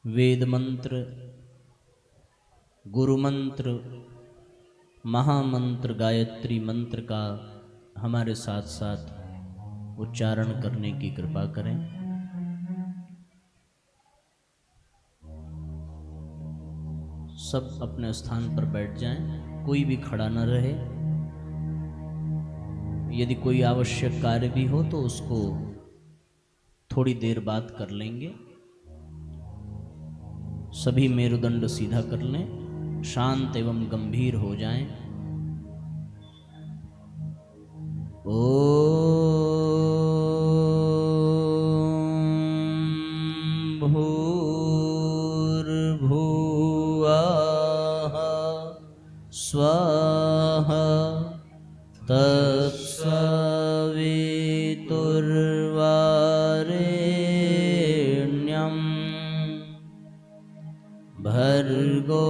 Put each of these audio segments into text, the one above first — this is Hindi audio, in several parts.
वेद मंत्र, गुरु मंत्र, महामंत्र गायत्री मंत्र का हमारे साथ साथ उच्चारण करने की कृपा करें। सब अपने स्थान पर बैठ जाएं, कोई भी खड़ा न रहे। यदि कोई आवश्यक कार्य भी हो तो उसको थोड़ी देर बाद कर लेंगे। सभी मेरुदंड सीधा कर लें, शांत एवं गंभीर हो जाएं। ओम भूर्भुवः स्वः तत्सवितुर्वरेण्यं भर्गो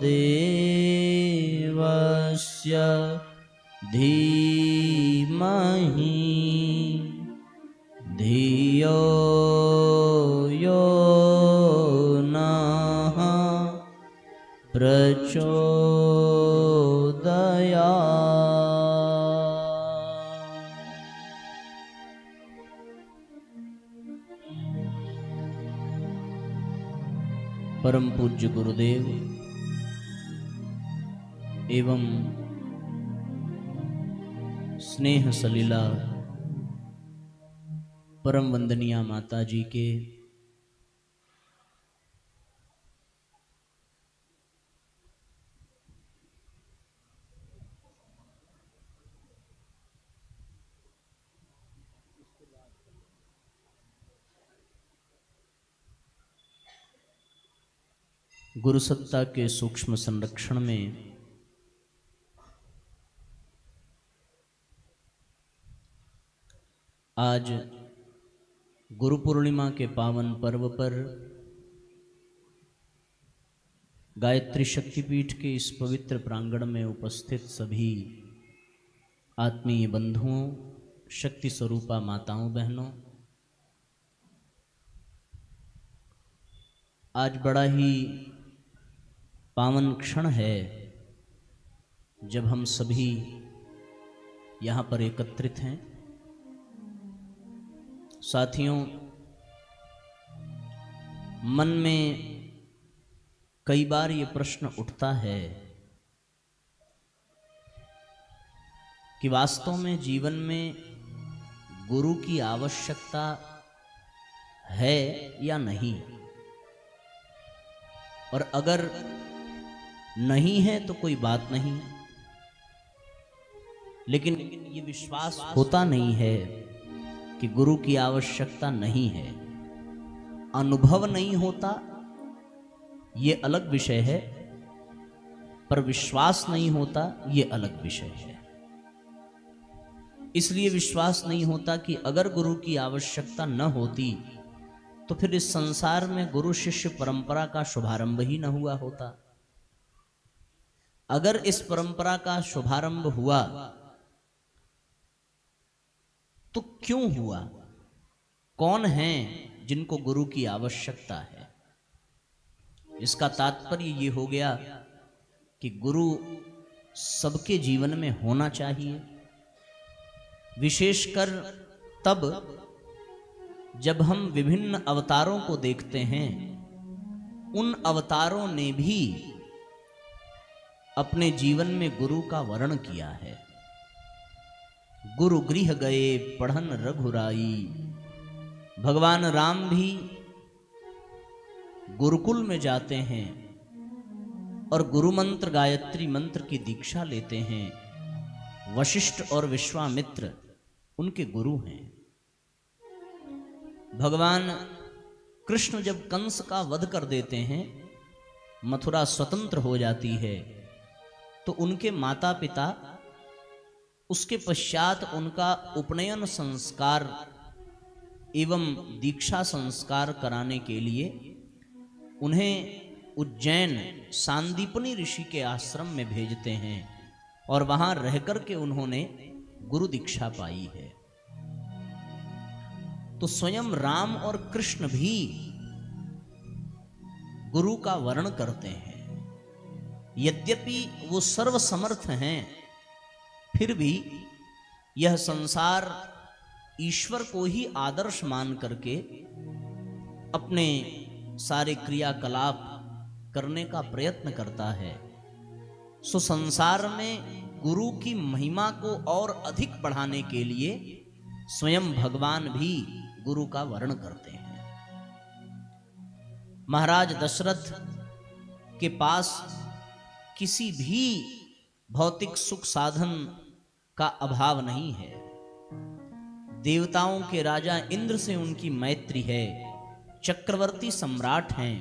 देवस्य धीमहि धियो यो नः प्रचोदयात्। परम पूज्य गुरुदेव एवं स्नेह सलीला परम वंदनीय माता जी के गुरु सत्ता के सूक्ष्म संरक्षण में आज गुरु पूर्णिमा के पावन पर्व पर गायत्री शक्तिपीठ के इस पवित्र प्रांगण में उपस्थित सभी आत्मीय बंधुओं, शक्ति स्वरूपा माताओं बहनों, आज बड़ा ही पावन क्षण है जब हम सभी यहाँ पर एकत्रित हैं। साथियों, मन में कई बार ये प्रश्न उठता है कि वास्तव में जीवन में गुरु की आवश्यकता है या नहीं, और अगर नहीं है तो कोई बात नहीं, लेकिन ये विश्वास होता नहीं है कि गुरु की आवश्यकता नहीं है। अनुभव नहीं होता, ये अलग विषय है, पर विश्वास नहीं होता, ये अलग विषय है। इसलिए विश्वास नहीं होता कि अगर गुरु की आवश्यकता न होती तो फिर इस संसार में गुरु शिष्य परंपरा का शुभारंभ ही न हुआ होता। अगर इस परंपरा का शुभारंभ हुआ तो क्यों हुआ? कौन हैं जिनको गुरु की आवश्यकता है? इसका तात्पर्य ये हो गया कि गुरु सबके जीवन में होना चाहिए, विशेषकर तब जब हम विभिन्न अवतारों को देखते हैं। उन अवतारों ने भी अपने जीवन में गुरु का वर्ण किया है। गुरु गृह गए पढ़न रघुराई, भगवान राम भी गुरुकुल में जाते हैं और गुरु मंत्र गायत्री मंत्र की दीक्षा लेते हैं। वशिष्ठ और विश्वामित्र उनके गुरु हैं। भगवान कृष्ण जब कंस का वध कर देते हैं, मथुरा स्वतंत्र हो जाती है, तो उनके माता पिता उसके पश्चात उनका उपनयन संस्कार एवं दीक्षा संस्कार कराने के लिए उन्हें उज्जैन सांदीपनी ऋषि के आश्रम में भेजते हैं और वहां रहकर के उन्होंने गुरु दीक्षा पाई है। तो स्वयं राम और कृष्ण भी गुरु का वर्ण करते हैं। यद्यपि वो सर्वसमर्थ हैं, फिर भी यह संसार ईश्वर को ही आदर्श मान करके अपने सारे क्रियाकलाप करने का प्रयत्न करता है। सो संसार में गुरु की महिमा को और अधिक बढ़ाने के लिए स्वयं भगवान भी गुरु का वर्ण करते हैं। महाराज दशरथ के पास किसी भी भौतिक सुख साधन का अभाव नहीं है। देवताओं के राजा इंद्र से उनकी मैत्री है, चक्रवर्ती सम्राट हैं,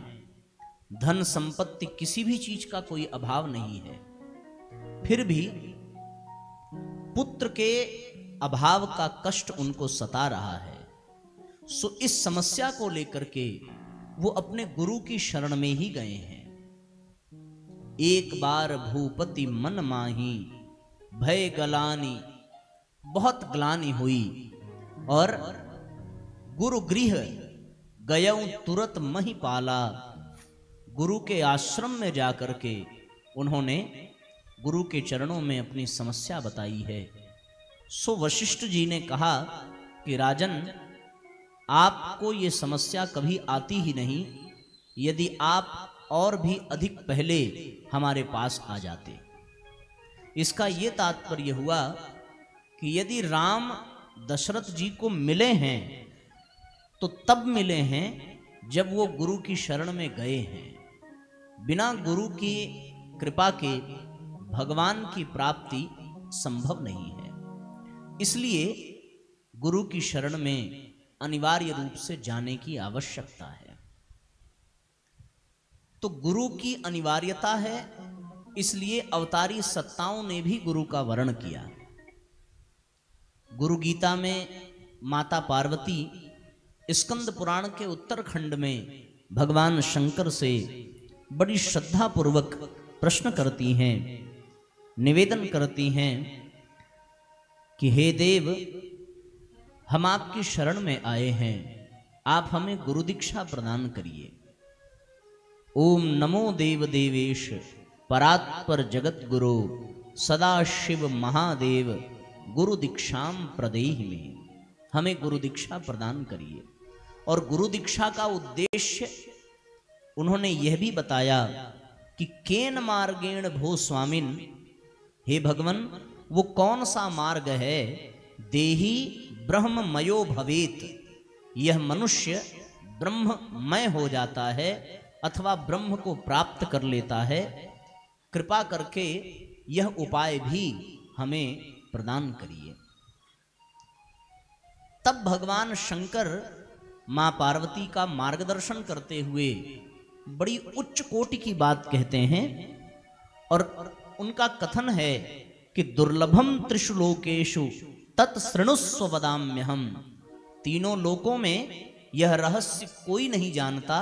धन संपत्ति किसी भी चीज का कोई अभाव नहीं है। फिर भी पुत्र के अभाव का कष्ट उनको सता रहा है। सो इस समस्या को लेकर के वो अपने गुरु की शरण में ही गए हैं। एक बार भूपति मन माही भय गलानी, बहुत ग्लानि हुई और गुरु गृह गयऊं तुरत मही पाला। गुरु के आश्रम में जाकर के उन्होंने गुरु के चरणों में अपनी समस्या बताई है। सो वशिष्ठ जी ने कहा कि राजन, आपको ये समस्या कभी आती ही नहीं यदि आप और भी अधिक पहले हमारे पास आ जाते। इसका ये तात्पर्य हुआ कि यदि राम दशरथ जी को मिले हैं तो तब मिले हैं जब वो गुरु की शरण में गए हैं। बिना गुरु की कृपा के भगवान की प्राप्ति संभव नहीं है। इसलिए गुरु की शरण में अनिवार्य रूप से जाने की आवश्यकता है। तो गुरु की अनिवार्यता है, इसलिए अवतारी सत्ताओं ने भी गुरु का वर्ण किया। गुरु गीता में माता पार्वती स्कंद पुराण के उत्तरखंड में भगवान शंकर से बड़ी श्रद्धा पूर्वक प्रश्न करती हैं, निवेदन करती हैं कि हे देव, हम आपकी शरण में आए हैं, आप हमें गुरु दीक्षा प्रदान करिए। ओम नमो देव देवेश परात्पर जगत गुरु सदा शिव महादेव गुरु दीक्षाम प्रदेहि में, हमें गुरु दीक्षा प्रदान करिए। और गुरु दीक्षा का उद्देश्य उन्होंने यह भी बताया कि केन मार्गेण भो स्वामिन, हे भगवन, वो कौन सा मार्ग है, देही ब्रह्ममयो भवेत, यह मनुष्य ब्रह्ममय हो जाता है अथवा ब्रह्म को प्राप्त कर लेता है। कृपा करके यह उपाय भी हमें प्रदान करिए। तब भगवान शंकर मां पार्वती का मार्गदर्शन करते हुए बड़ी उच्च कोटि की बात कहते हैं और उनका कथन है कि दुर्लभम त्रिषु लोकेषु तत्सृणुस्व वदाम्यहम्, तीनों लोकों में यह रहस्य कोई नहीं जानता,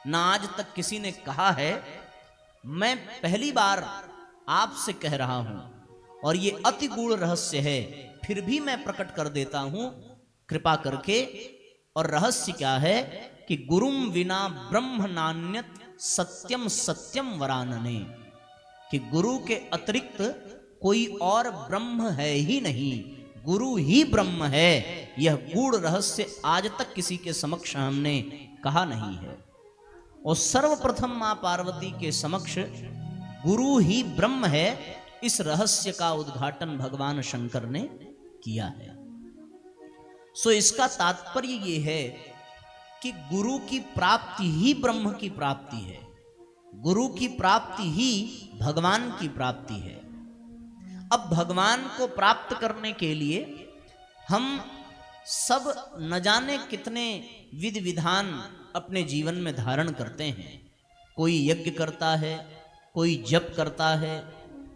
ना आज तक किसी ने कहा है। मैं पहली बार आपसे कह रहा हूं और ये अति गूढ़ रहस्य है, फिर भी मैं प्रकट कर देता हूं कृपा करके। और रहस्य क्या है कि गुरुम विना ब्रह्म नान्यत सत्यम सत्यम वरानने, कि गुरु के अतिरिक्त कोई और ब्रह्म है ही नहीं, गुरु ही ब्रह्म है। यह गूढ़ रहस्य आज तक किसी के समक्ष हमने कहा नहीं है। और सर्वप्रथम मां पार्वती के समक्ष गुरु ही ब्रह्म है, इस रहस्य का उद्घाटन भगवान शंकर ने किया है। सो इसका तात्पर्य ये है कि गुरु की प्राप्ति ही ब्रह्म की प्राप्ति है, गुरु की प्राप्ति ही भगवान की प्राप्ति है। अब भगवान को प्राप्त करने के लिए हम सब न जाने कितने विधि विधान अपने जीवन में धारण करते हैं। कोई यज्ञ करता है, कोई जप करता है,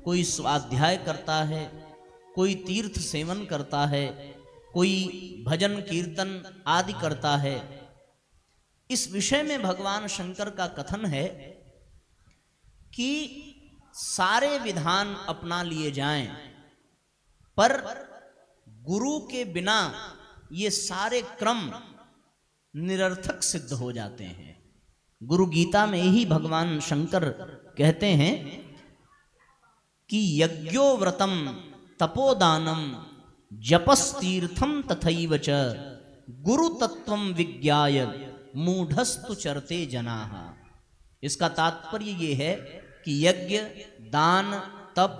कोई स्वाध्याय करता है, कोई तीर्थ सेवन करता है, कोई भजन कीर्तन आदि करता है। इस विषय में भगवान शंकर का कथन है कि सारे विधान अपना लिए जाएं, पर गुरु के बिना ये सारे क्रम निरर्थक सिद्ध हो जाते हैं। गुरु गीता में ही भगवान शंकर कहते हैं कि यज्ञो व्रतम तपोदानम जपस्तीर्थम तथैव च गुरु तत्वम विज्ञाय मूढ़स्तु चरते जनाः। इसका तात्पर्य ये है कि यज्ञ, दान, तप,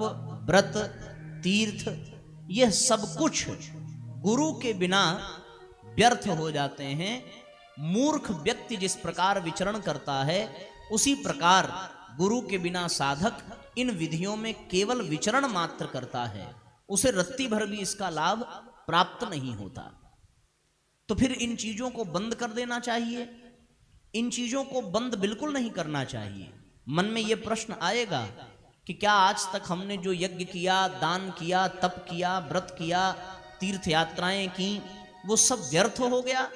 व्रत, तीर्थ, यह सब कुछ गुरु के बिना व्यर्थ हो जाते हैं। मूर्ख व्यक्ति जिस प्रकार विचरण करता है उसी प्रकार गुरु के बिना साधक इन विधियों में केवल विचरण मात्र करता है, उसे रत्ती भर भी इसका लाभ प्राप्त नहीं होता। तो फिर इन चीजों को बंद कर देना चाहिए। इन चीजों को बंद बिल्कुल नहीं करना चाहिए। मन में यह प्रश्न आएगा कि क्या आज तक हमने जो यज्ञ किया, दान किया, तप किया, व्रत किया, तीर्थ यात्राएं की, वो सब व्यर्थ हो गया?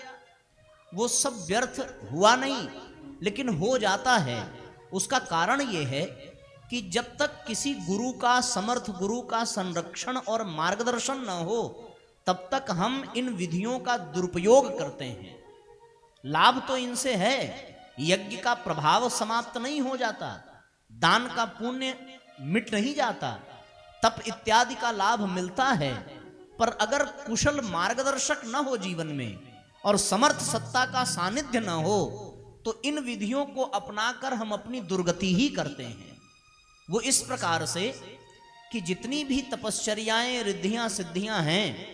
वो सब व्यर्थ हुआ नहीं, लेकिन हो जाता है। उसका कारण यह है कि जब तक किसी गुरु का, समर्थ गुरु का संरक्षण और मार्गदर्शन न हो तब तक हम इन विधियों का दुरुपयोग करते हैं। लाभ तो इनसे है, यज्ञ का प्रभाव समाप्त नहीं हो जाता, दान का पुण्य मिट नहीं जाता, तप इत्यादि का लाभ मिलता है, पर अगर कुशल मार्गदर्शक न हो जीवन में और समर्थ सत्ता का सानिध्य न हो तो इन विधियों को अपनाकर हम अपनी दुर्गति ही करते हैं। वो इस प्रकार से कि जितनी भी तपश्चर्याएं, रिद्धियां, सिद्धियां हैं,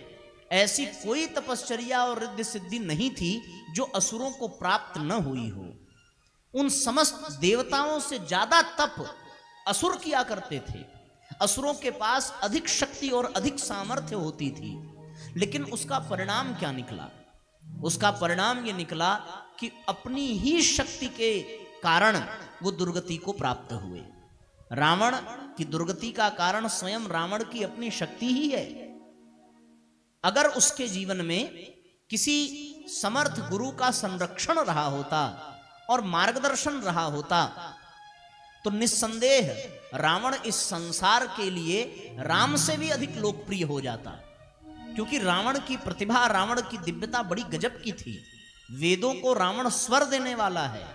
ऐसी कोई तपश्चर्या और रिद्धि सिद्धि नहीं थी जो असुरों को प्राप्त न हुई हो। उन समस्त देवताओं से ज्यादा तप असुर किया करते थे। असुरों के पास अधिक शक्ति और अधिक सामर्थ्य होती थी, लेकिन उसका परिणाम क्या निकला? उसका परिणाम ये निकला कि अपनी ही शक्ति के कारण वो दुर्गति को प्राप्त हुए। रावण की दुर्गति का कारण स्वयं रावण की अपनी शक्ति ही है। अगर उसके जीवन में किसी समर्थ गुरु का संरक्षण रहा होता और मार्गदर्शन रहा होता तो निस्संदेह रावण इस संसार के लिए राम से भी अधिक लोकप्रिय हो जाता, क्योंकि रावण की प्रतिभा, रावण की दिव्यता बड़ी गजब की थी। वेदों को रावण स्वर देने वाला है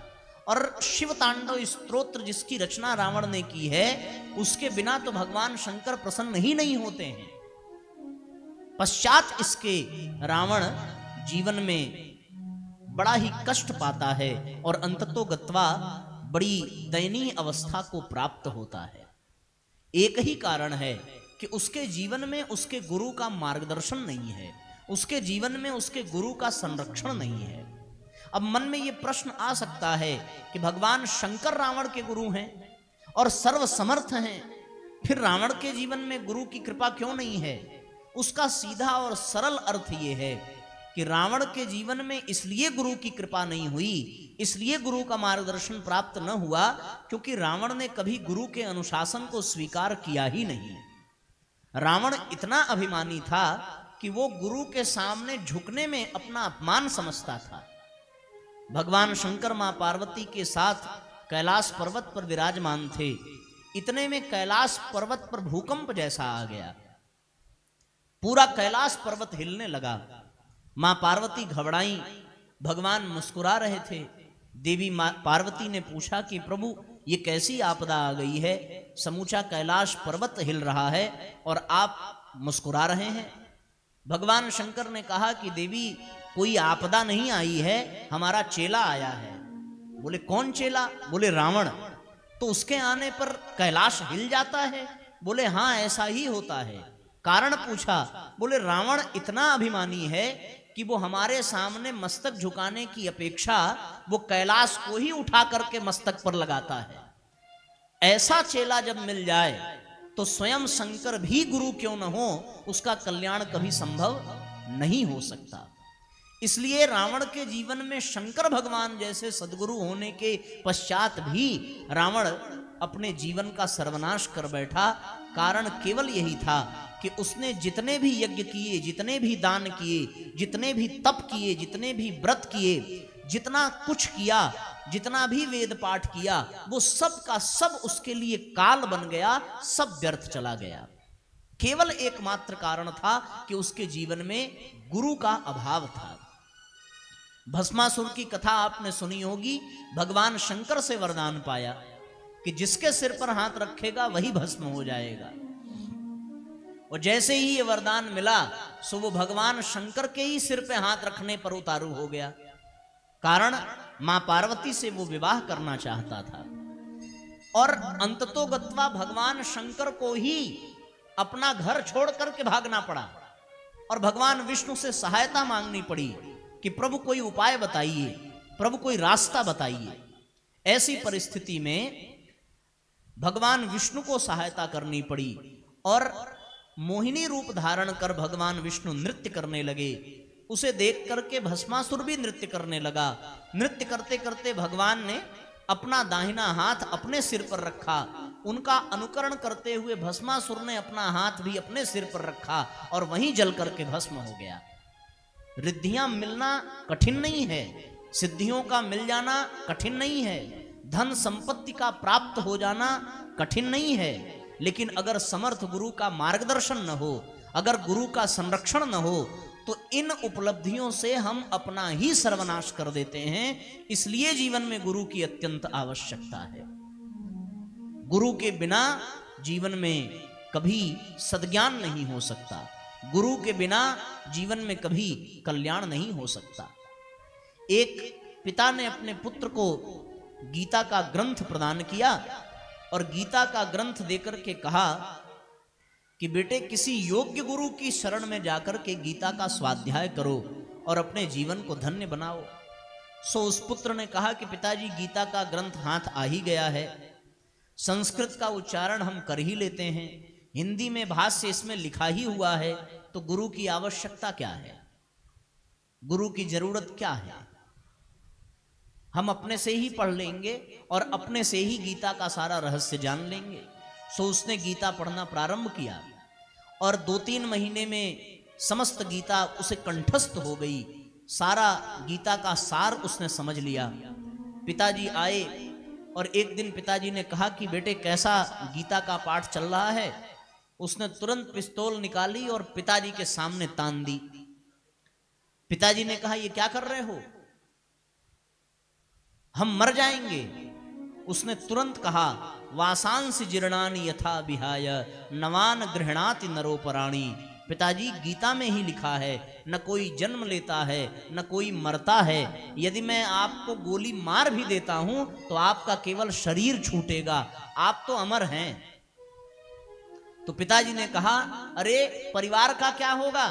और शिव तांडव स्तोत्र जिसकी रचना रावण ने की है, उसके बिना तो भगवान शंकर प्रसन्न ही नहीं होते हैं। पश्चात इसके रावण जीवन में बड़ा ही कष्ट पाता है और अंततो गत्वा बड़ी दयनीय अवस्था को प्राप्त होता है। एक ही कारण है कि उसके जीवन में उसके गुरु का मार्गदर्शन नहीं है, उसके जीवन में उसके गुरु का संरक्षण नहीं है। अब मन में यह प्रश्न आ सकता है कि भगवान शंकर रावण के गुरु हैं और सर्व समर्थ हैं, फिर रावण के जीवन में गुरु की कृपा क्यों नहीं है? उसका सीधा और सरल अर्थ यह है कि रावण के जीवन में इसलिए गुरु की कृपा नहीं हुई, इसलिए गुरु का मार्गदर्शन प्राप्त न हुआ, क्योंकि रावण ने कभी गुरु के अनुशासन को स्वीकार किया ही नहीं। रावण इतना अभिमानी था कि वो गुरु के सामने झुकने में अपना अपमान समझता था। भगवान शंकर मां पार्वती के साथ कैलाश पर्वत पर विराजमान थे। इतने में कैलाश पर्वत पर भूकंप जैसा आ गया, पूरा कैलाश पर्वत हिलने लगा। मां पार्वती घबराई, भगवान मुस्कुरा रहे थे। देवी मां पार्वती ने पूछा कि प्रभु ये कैसी आपदा आ गई है, समूचा कैलाश पर्वत हिल रहा है और आप मुस्कुरा रहे हैं। भगवान शंकर ने कहा कि देवी कोई आपदा नहीं आई है, हमारा चेला आया है। बोले कौन चेला? बोले रावण। तो उसके आने पर कैलाश हिल जाता है? बोले हाँ ऐसा ही होता है। कारण पूछा? बोले रावण इतना अभिमानी है कि वो हमारे सामने मस्तक झुकाने की अपेक्षा वो कैलाश को ही उठा करके मस्तक पर लगाता है। ऐसा चेला जब मिल जाए तो स्वयं शंकर भी गुरु क्यों न हो, उसका कल्याण कभी संभव नहीं हो सकता। इसलिए रावण के जीवन में शंकर भगवान जैसे सद्गुरु होने के पश्चात भी रावण अपने जीवन का सर्वनाश कर बैठा। कारण केवल यही था कि उसने जितने भी यज्ञ किए, जितने भी दान किए, जितने भी तप किए, जितने भी व्रत किए, जितना कुछ किया, जितना भी वेद पाठ किया, वो सब का सब उसके लिए काल बन गया, सब व्यर्थ चला गया। केवल एकमात्र कारण था कि उसके जीवन में गुरु का अभाव था। भस्मासुर की कथा आपने सुनी होगी। भगवान शंकर से वरदान पाया कि जिसके सिर पर हाथ रखेगा वही भस्म हो जाएगा। और जैसे ही ये वरदान मिला सो वो भगवान शंकर के ही सिर पे हाथ रखने पर उतारू हो गया। कारण मां पार्वती से वो विवाह करना चाहता था और अंततोगत्वा भगवान शंकर को ही अपना घर छोड़ करके भागना पड़ा और भगवान विष्णु से सहायता मांगनी पड़ी कि प्रभु कोई उपाय बताइए, प्रभु कोई रास्ता बताइए। ऐसी परिस्थिति में भगवान विष्णु को सहायता करनी पड़ी और मोहिनी रूप धारण कर भगवान विष्णु नृत्य करने लगे। उसे देख करके भस्मासुर भी नृत्य करने लगा। नृत्य करते करते भगवान ने अपना दाहिना हाथ अपने सिर पर रखा। उनका अनुकरण करते हुए भस्मासुर ने अपना हाथ भी अपने सिर पर रखा और वहीं जल करके भस्म हो गया। रिद्धियां मिलना कठिन नहीं है, सिद्धियों का मिल जाना कठिन नहीं है, धन संपत्ति का प्राप्त हो जाना कठिन नहीं है, लेकिन अगर समर्थ गुरु का मार्गदर्शन न हो, अगर गुरु का संरक्षण न हो तो इन उपलब्धियों से हम अपना ही सर्वनाश कर देते हैं। इसलिए जीवन में गुरु की अत्यंत आवश्यकता है। गुरु के बिना जीवन में कभी सद्ज्ञान नहीं हो सकता, गुरु के बिना जीवन में कभी कल्याण नहीं हो सकता। एक पिता ने अपने पुत्र को गीता का ग्रंथ प्रदान किया और गीता का ग्रंथ देकर के कहा कि बेटे किसी योग्य गुरु की शरण में जाकर के गीता का स्वाध्याय करो और अपने जीवन को धन्य बनाओ। सो उस पुत्र ने कहा कि पिताजी गीता का ग्रंथ हाथ आ ही गया है, संस्कृत का उच्चारण हम कर ही लेते हैं, हिंदी में भाष्य इसमें लिखा ही हुआ है, तो गुरु की आवश्यकता क्या है, गुरु की जरूरत क्या है? हम अपने से ही पढ़ लेंगे और अपने से ही गीता का सारा रहस्य जान लेंगे। सो उसने गीता पढ़ना प्रारंभ किया और 2-3 महीने में समस्त गीता उसे कंठस्थ हो गई। सारा गीता का सार उसने समझ लिया। पिताजी आए और एक दिन पिताजी ने कहा कि बेटे कैसा गीता का पाठ चल रहा है। उसने तुरंत पिस्तौल निकाली और पिताजी के सामने तान दी। पिताजी ने कहा ये क्या कर रहे हो, हम मर जाएंगे। उसने तुरंत कहा वासांसि जीर्णानि यथा विहाय नवान गृह्णाति नरोपराणि। पिताजी गीता में ही लिखा है न कोई जन्म लेता है न कोई मरता है। यदि मैं आपको गोली मार भी देता हूं तो आपका केवल शरीर छूटेगा, आप तो अमर हैं। तो पिताजी ने कहा अरे परिवार का क्या होगा,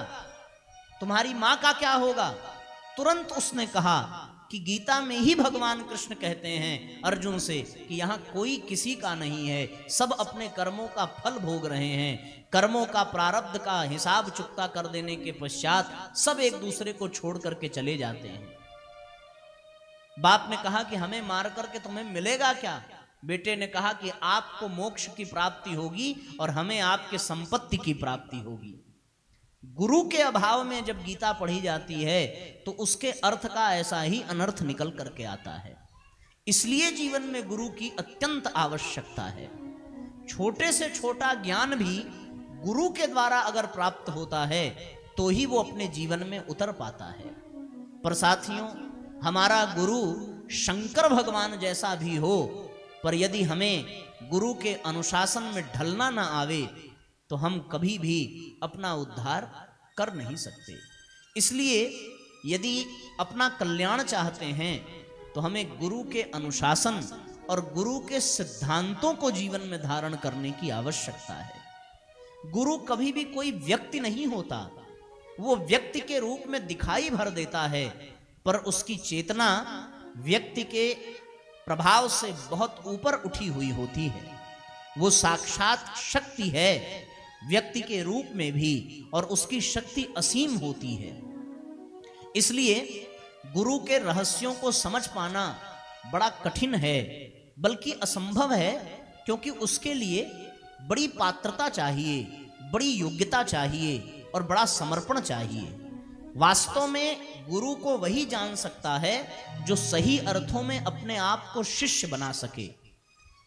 तुम्हारी मां का क्या होगा। तुरंत उसने कहा कि गीता में ही भगवान कृष्ण कहते हैं अर्जुन से कि यहां कोई किसी का नहीं है, सब अपने कर्मों का फल भोग रहे हैं। कर्मों का प्रारब्ध का हिसाब चुकता कर देने के पश्चात सब एक दूसरे को छोड़ करके चले जाते हैं। बाप ने कहा कि हमें मार करके तुम्हें मिलेगा क्या। बेटे ने कहा कि आपको मोक्ष की प्राप्ति होगी और हमें आपके संपत्ति की प्राप्ति होगी। गुरु के अभाव में जब गीता पढ़ी जाती है तो उसके अर्थ का ऐसा ही अनर्थ निकल करके आता है। इसलिए जीवन में गुरु की अत्यंत आवश्यकता है। छोटे से छोटा ज्ञान भी गुरु के द्वारा अगर प्राप्त होता है तो ही वो अपने जीवन में उतर पाता है। पर साथियों, हमारा गुरु शंकर भगवान जैसा भी हो, पर यदि हमें गुरु के अनुशासन में ढलना ना आवे तो हम कभी भी अपना उद्धार कर नहीं सकते। इसलिए यदि अपना कल्याण चाहते हैं तो हमें गुरु के अनुशासन और गुरु के सिद्धांतों को जीवन में धारण करने की आवश्यकता है। गुरु कभी भी कोई व्यक्ति नहीं होता, वो व्यक्ति के रूप में दिखाई भर देता है, पर उसकी चेतना व्यक्ति के प्रभाव से बहुत ऊपर उठी हुई होती है। वो साक्षात शक्ति है व्यक्ति के रूप में भी, और उसकी शक्ति असीम होती है। इसलिए गुरु के रहस्यों को समझ पाना बड़ा कठिन है, बल्कि असंभव है, क्योंकि उसके लिए बड़ी पात्रता चाहिए, बड़ी योग्यता चाहिए और बड़ा समर्पण चाहिए। वास्तव में गुरु को वही जान सकता है जो सही अर्थों में अपने आप को शिष्य बना सके।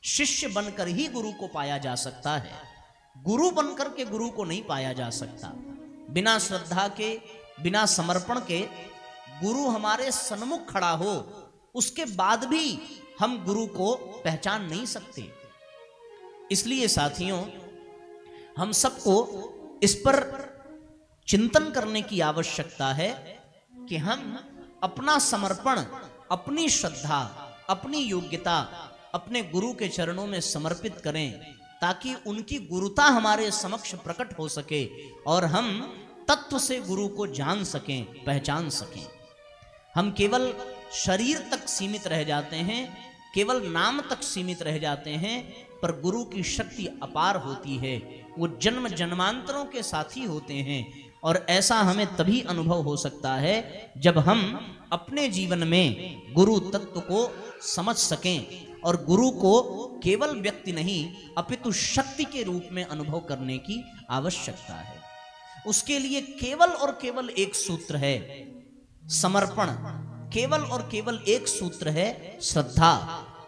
शिष्य बनकर ही गुरु को पाया जा सकता है, गुरु बनकर के गुरु को नहीं पाया जा सकता। बिना श्रद्धा के, बिना समर्पण के गुरु हमारे सन्मुख खड़ा हो, उसके बाद भी हम गुरु को पहचान नहीं सकते। इसलिए साथियों, हम सबको इस पर चिंतन करने की आवश्यकता है कि हम अपना समर्पण, अपनी श्रद्धा, अपनी योग्यता अपने गुरु के चरणों में समर्पित करें, ताकि उनकी गुरुता हमारे समक्ष प्रकट हो सके और हम तत्व से गुरु को जान सकें, पहचान सकें। हम केवल शरीर तक सीमित रह जाते हैं, केवल नाम तक सीमित रह जाते हैं, पर गुरु की शक्ति अपार होती है। वो जन्म जन्मांतरों के साथी होते हैं, और ऐसा हमें तभी अनुभव हो सकता है जब हम अपने जीवन में गुरु तत्व को समझ सकें और गुरु को केवल व्यक्ति नहीं अपितु शक्ति के रूप में अनुभव करने की आवश्यकता है। उसके लिए केवल और केवल एक सूत्र है समर्पण, केवल और केवल एक सूत्र है श्रद्धा,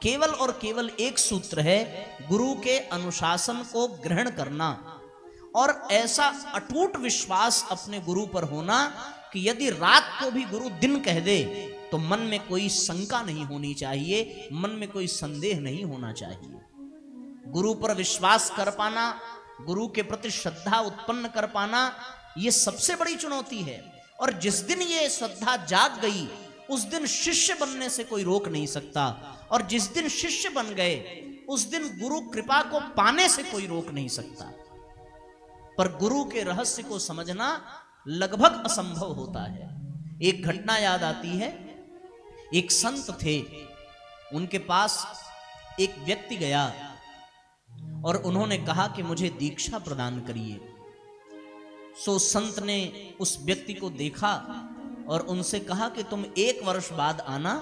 केवल और केवल एक सूत्र है गुरु के अनुशासन को ग्रहण करना, और ऐसा अटूट विश्वास अपने गुरु पर होना कि यदि रात को भी गुरु दिन कह दे तो मन में कोई शंका नहीं होनी चाहिए, मन में कोई संदेह नहीं होना चाहिए। गुरु पर विश्वास कर पाना, गुरु के प्रति श्रद्धा उत्पन्न कर पाना, ये सबसे बड़ी चुनौती है। और जिस दिन ये श्रद्धा जाग गई उस दिन शिष्य बनने से कोई रोक नहीं सकता, और जिस दिन शिष्य बन गए उस दिन गुरु कृपा को पाने से कोई रोक नहीं सकता। पर गुरु के रहस्य को समझना लगभग असंभव होता है। एक घटना याद आती है, एक संत थे, उनके पास एक व्यक्ति गया और उन्होंने कहा कि मुझे दीक्षा प्रदान करिए। सो संत ने उस व्यक्ति को देखा और उनसे कहा कि तुम 1 वर्ष बाद आना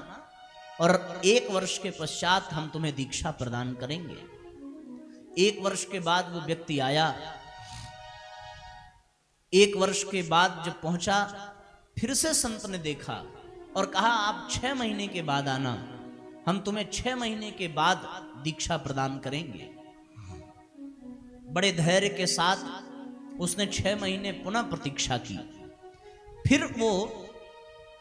और 1 वर्ष के पश्चात हम तुम्हें दीक्षा प्रदान करेंगे। 1 वर्ष के बाद वो व्यक्ति आया। 1 वर्ष के बाद जब पहुंचा, फिर से संत ने देखा और कहा आप 6 महीने के बाद आना, हम तुम्हें 6 महीने के बाद दीक्षा प्रदान करेंगे। बड़े धैर्य के साथ उसने 6 महीने पुनः प्रतीक्षा की। फिर वो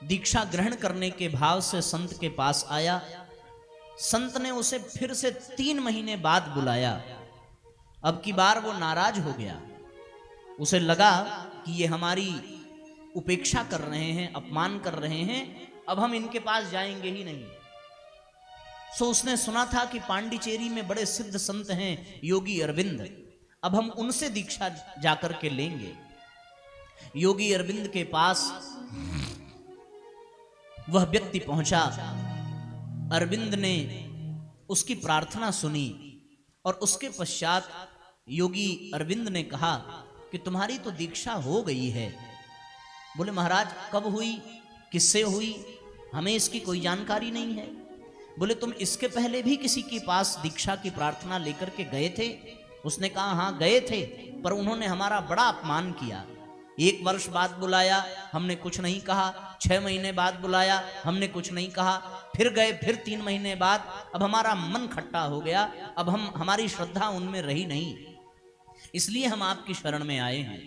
दीक्षा ग्रहण करने के भाव से संत के पास आया। संत ने उसे फिर से 3 महीने बाद बुलाया। अब की बार वो नाराज हो गया। उसे लगा कि ये हमारी उपेक्षा कर रहे हैं, अपमान कर रहे हैं, अब हम इनके पास जाएंगे ही नहीं। सो उसने सुना था कि पांडिचेरी में बड़े सिद्ध संत हैं योगी अरविंद, अब हम उनसे दीक्षा जाकर के लेंगे। योगी अरविंद के पास वह व्यक्ति पहुंचा। अरविंद ने उसकी प्रार्थना सुनी और उसके पश्चात योगी अरविंद ने कहा कि तुम्हारी तो दीक्षा हो गई है। बोले महाराज कब हुई, किससे हुई, हमें इसकी कोई जानकारी नहीं है। बोले तुम इसके पहले भी किसी के पास दीक्षा की प्रार्थना लेकर के गए थे? उसने कहा हाँ गए थे, पर उन्होंने हमारा बड़ा अपमान किया। 1 वर्ष बाद बुलाया, हमने कुछ नहीं कहा। 6 महीने बाद बुलाया, हमने कुछ नहीं कहा। फिर गए, फिर 3 महीने बाद। अब हमारा मन खट्टा हो गया, अब हमारी श्रद्धा उनमें रही नहीं, इसलिए हम आपकी शरण में आए हैं।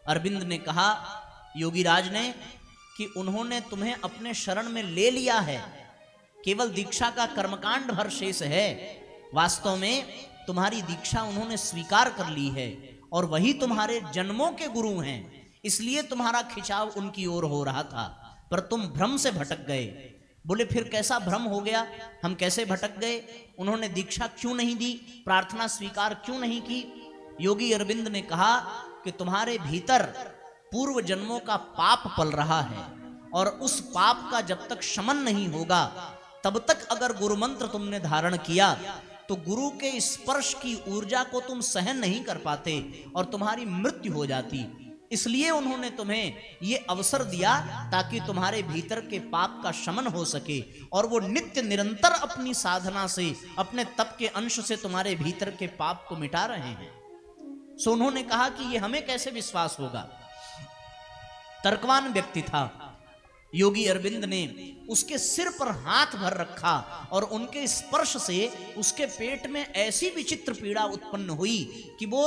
अरविंद ने कहा योगीराज ने कि उन्होंने तुम्हें अपने शरण में ले लिया है, केवल दीक्षा का कर्मकांड भर शेष है। वास्तव में तुम्हारी दीक्षा उन्होंने स्वीकार कर ली है और वही तुम्हारे जन्मों के गुरु हैं, इसलिए तुम्हारा खिंचाव उनकी ओर हो रहा था, पर तुम भ्रम से भटक गए। बोले फिर कैसा भ्रम हो गया, हम कैसे भटक गए? उन्होंने दीक्षा क्यों नहीं दी, प्रार्थना स्वीकार क्यों नहीं की? योगी अरविंद ने कहा कि तुम्हारे भीतर पूर्व जन्मों का पाप पल रहा है, और उस पाप का जब तक शमन नहीं होगा तब तक अगर गुरु मंत्र तुमने धारण किया तो गुरु के स्पर्श की ऊर्जा को तुम सहन नहीं कर पाते और तुम्हारी मृत्यु हो जाती। इसलिए उन्होंने तुम्हें ये अवसर दिया ताकि तुम्हारे भीतर के पाप का शमन हो सके, और वो नित्य निरंतर अपनी साधना से, अपने तप के अंश से तुम्हारे भीतर के पाप को मिटा रहे हैं। सो उन्होंने कहा कि ये हमें कैसे विश्वास होगा। तर्कवान व्यक्ति था। योगी अरविंद ने उसके सिर पर हाथ भर रखा और उनके स्पर्श से उसके पेट में ऐसी विचित्र पीड़ा उत्पन्न हुई कि वो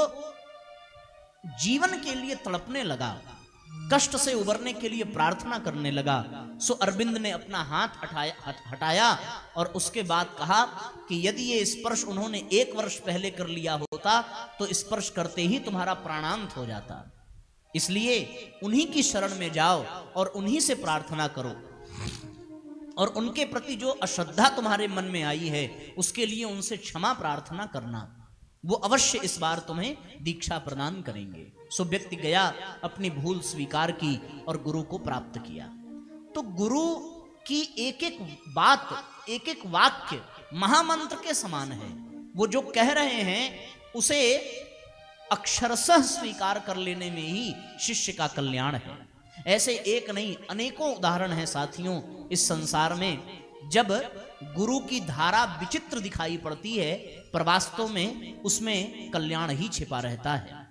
जीवन के लिए तड़पने लगा। कष्ट से उबरने के लिए प्रार्थना करने लगा। सो अरविंद ने अपना हाथ हटाया और उसके बाद कहा कि यदि ये स्पर्श उन्होंने 1 वर्ष पहले कर लिया होता तो स्पर्श करते ही तुम्हारा प्राणांत हो जाता। इसलिए उन्हीं की शरण में जाओ और उन्हीं से प्रार्थना करो, और उनके प्रति जो अश्रद्धा तुम्हारे मन में आई है उसके लिए उनसे क्षमा प्रार्थना करना, वो अवश्य इस बार तुम्हें दीक्षा प्रदान करेंगे। सो व्यक्ति गया, अपनी भूल स्वीकार की और गुरु को प्राप्त किया। तो गुरु की एक एक बात, एक एक वाक्य महामंत्र के समान है। वो जो कह रहे हैं उसे अक्षरशः स्वीकार कर लेने में ही शिष्य का कल्याण है। ऐसे एक नहीं अनेकों उदाहरण हैं साथियों इस संसार में, जब गुरु की धारा विचित्र दिखाई पड़ती है पर वास्तव में उसमें कल्याण ही छिपा रहता है।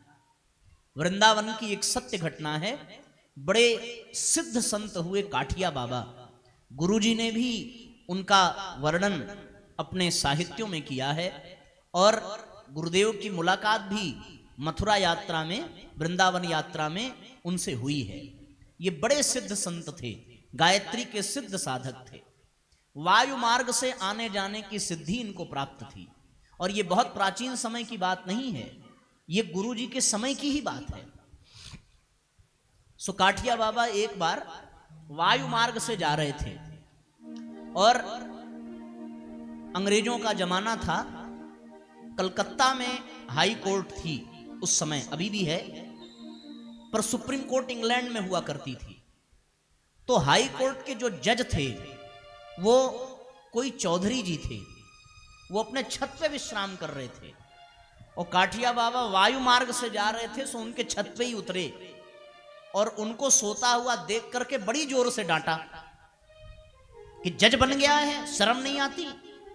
वृंदावन की एक सत्य घटना है। बड़े सिद्ध संत हुए काठिया बाबा, गुरुजी ने भी उनका वर्णन अपने साहित्यों में किया है, और गुरुदेव की मुलाकात भी मथुरा यात्रा में, वृंदावन यात्रा में उनसे हुई है। ये बड़े सिद्ध संत थे, गायत्री के सिद्ध साधक थे। वायु मार्ग से आने जाने की सिद्धि इनको प्राप्त थी, और ये बहुत प्राचीन समय की बात नहीं है, ये गुरुजी के समय की ही बात है। सो काठिया बाबा एक बार वायु मार्ग से जा रहे थे और अंग्रेजों का जमाना था। कलकत्ता में हाई कोर्ट थी उस समय, अभी भी है, पर सुप्रीम कोर्ट इंग्लैंड में हुआ करती थी। तो हाई कोर्ट के जो जज थे वो कोई चौधरी जी थे, वो अपने छत पे विश्राम कर रहे थे, और काठिया बाबा वायु मार्ग से जा रहे थे। सो उनके छत पे ही उतरे और उनको सोता हुआ देख करके बड़ी जोर से डांटा कि जज बन गया है, शर्म नहीं आती,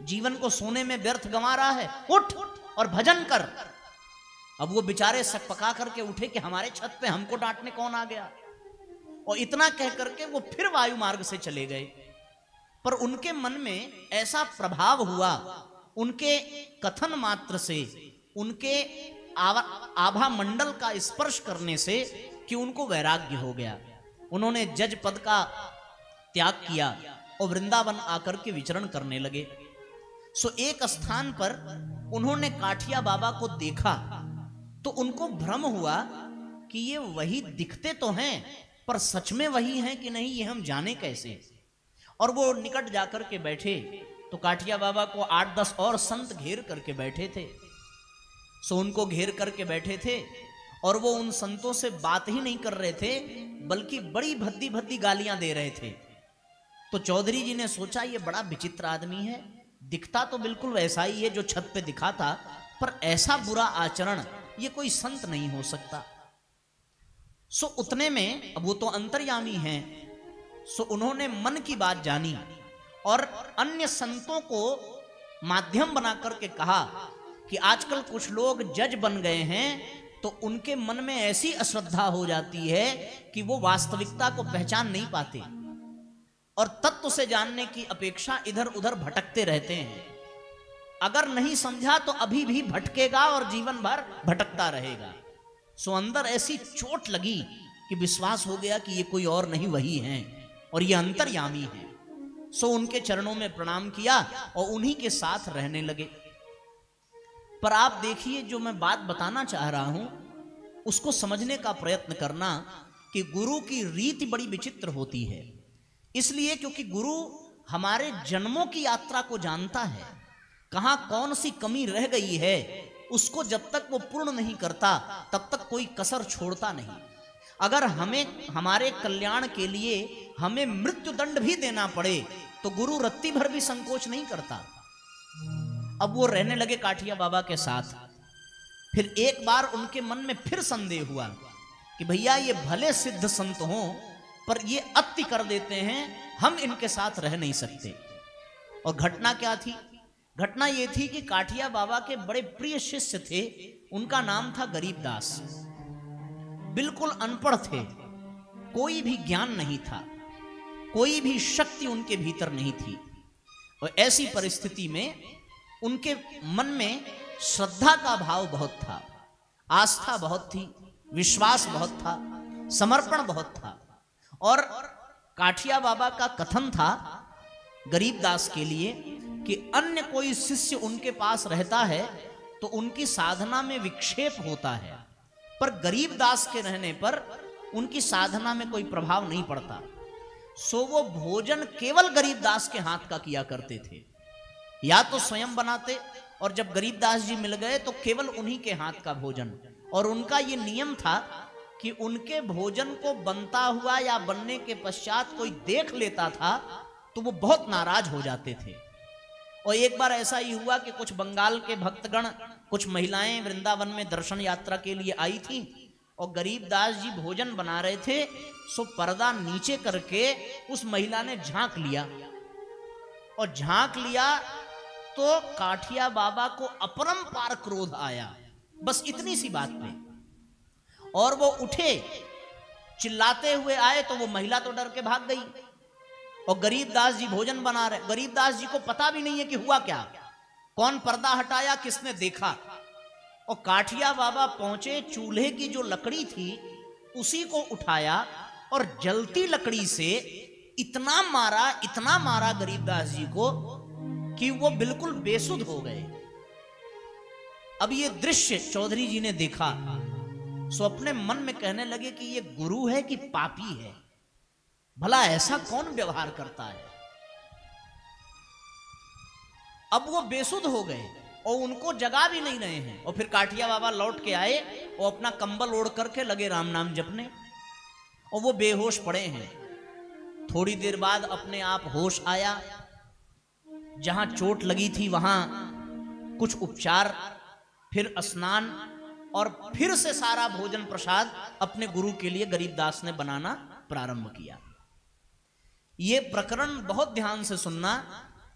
जीवन को सोने में व्यर्थ गंवा रहा है, उठ और भजन कर। अब वो बेचारे सकपका करके उठे कि हमारे छत पे हमको डांटने कौन आ गया, और इतना कह करके वो फिर वायु मार्ग से चले गए। पर उनके मन में ऐसा प्रभाव हुआ उनके कथन मात्र से, उनके आभा मंडल का स्पर्श करने से, कि उनको वैराग्य हो गया। उन्होंने जज पद का त्याग किया और वृंदावन आकर के विचरण करने लगे। सो एक स्थान पर उन्होंने काठिया बाबा को देखा तो उनको भ्रम हुआ कि ये वही दिखते तो हैं, पर सच में वही हैं कि नहीं ये हम जाने कैसे। और वो निकट जाकर के बैठे तो काठिया बाबा को 8-10 और संत घेर करके बैठे थे। सो उनको घेर करके बैठे थे और वो उन संतों से बात ही नहीं कर रहे थे, बल्कि बड़ी भद्दी भद्दी गालियां दे रहे थे। तो चौधरी जी ने सोचा ये बड़ा विचित्र आदमी है, दिखता तो बिल्कुल वैसा ही है जो छत पे दिखा था, पर ऐसा बुरा आचरण ये कोई संत नहीं हो सकता। सो उतने में, अब वो तो अंतर्यामी हैं, सो उन्होंने मन की बात जानी और अन्य संतों को माध्यम बना करके कहा कि आजकल कुछ लोग जज बन गए हैं तो उनके मन में ऐसी अश्रद्धा हो जाती है कि वो वास्तविकता को पहचान नहीं पाते और तत्व से जानने की अपेक्षा इधर उधर भटकते रहते हैं। अगर नहीं समझा तो अभी भी भटकेगा और जीवन भर भटकता रहेगा। सो अंदर ऐसी चोट लगी कि विश्वास हो गया कि ये कोई और नहीं वही हैं और ये अंतर्यामी हैं। सो उनके चरणों में प्रणाम किया और उन्हीं के साथ रहने लगे। पर आप देखिए, जो मैं बात बताना चाह रहा हूं उसको समझने का प्रयत्न करना कि गुरु की रीति बड़ी विचित्र होती है। इसलिए क्योंकि गुरु हमारे जन्मों की यात्रा को जानता है, कहां कौन सी कमी रह गई है उसको जब तक वो पूर्ण नहीं करता तब तक कोई कसर छोड़ता नहीं। अगर हमें हमारे कल्याण के लिए हमें मृत्यु दंड भी देना पड़े तो गुरु रत्ती भर भी संकोच नहीं करता। अब वो रहने लगे काठिया बाबा के साथ। फिर एक बार उनके मन में फिर संदेह हुआ कि भैया ये भले सिद्ध संत हों पर ये अति कर देते हैं, हम इनके साथ रह नहीं सकते। और घटना क्या थी? घटना ये थी कि काठिया बाबा के बड़े प्रिय शिष्य थे, उनका नाम था गरीबदास। बिल्कुल अनपढ़ थे, कोई भी ज्ञान नहीं था, कोई भी शक्ति उनके भीतर नहीं थी। और ऐसी परिस्थिति में उनके मन में श्रद्धा का भाव बहुत था, आस्था बहुत थी, विश्वास बहुत था। समर्पण बहुत था। और काठिया बाबा का कथन था गरीबदास के लिए कि अन्य कोई शिष्य उनके पास रहता है तो उनकी साधना में विक्षेप होता है, पर गरीबदास के रहने पर उनकी साधना में कोई प्रभाव नहीं पड़ता। सो वो भोजन केवल गरीबदास के हाथ का किया करते थे, या तो स्वयं बनाते, और जब गरीबदास जी मिल गए तो केवल उन्हीं के हाथ का भोजन। और उनका ये नियम था कि उनके भोजन को बनता हुआ या बनने के पश्चात कोई देख लेता था तो वो बहुत नाराज हो जाते थे। और एक बार ऐसा ही हुआ कि कुछ बंगाल के भक्तगण, कुछ महिलाएं वृंदावन में दर्शन यात्रा के लिए आई थी और गरीबदास जी भोजन बना रहे थे। सो पर्दा नीचे करके उस महिला ने झांक लिया, और झांक लिया तो काठिया बाबा को अपरंपार क्रोध आया, बस इतनी सी बात पे। और वो उठे, चिल्लाते हुए आए तो वो महिला तो डर के भाग गई। और गरीबदास जी भोजन बना रहे, गरीबदास जी को पता भी नहीं है कि हुआ क्या, कौन पर्दा हटाया, किसने देखा। और काठिया बाबा पहुंचे, चूल्हे की जो लकड़ी थी उसी को उठाया और जलती लकड़ी से इतना मारा गरीबदास जी को कि वो बिल्कुल बेसुध हो गए। अब ये दृश्य चौधरी जी ने देखा, सो अपने मन में कहने लगे कि ये गुरु है कि पापी है, भला ऐसा कौन व्यवहार करता है। अब वो बेसुध हो गए और उनको जगा भी नहीं रहे हैं। और फिर काठिया बाबा लौट के आए और अपना कंबल ओढ़ करके लगे राम नाम जपने, और वो बेहोश पड़े हैं। थोड़ी देर बाद अपने आप होश आया, जहां चोट लगी थी वहां कुछ उपचार, फिर स्नान, और फिर से सारा भोजन प्रसाद अपने गुरु के लिए गरीबदास ने बनाना प्रारंभ किया। ये प्रकरण बहुत ध्यान से सुनना,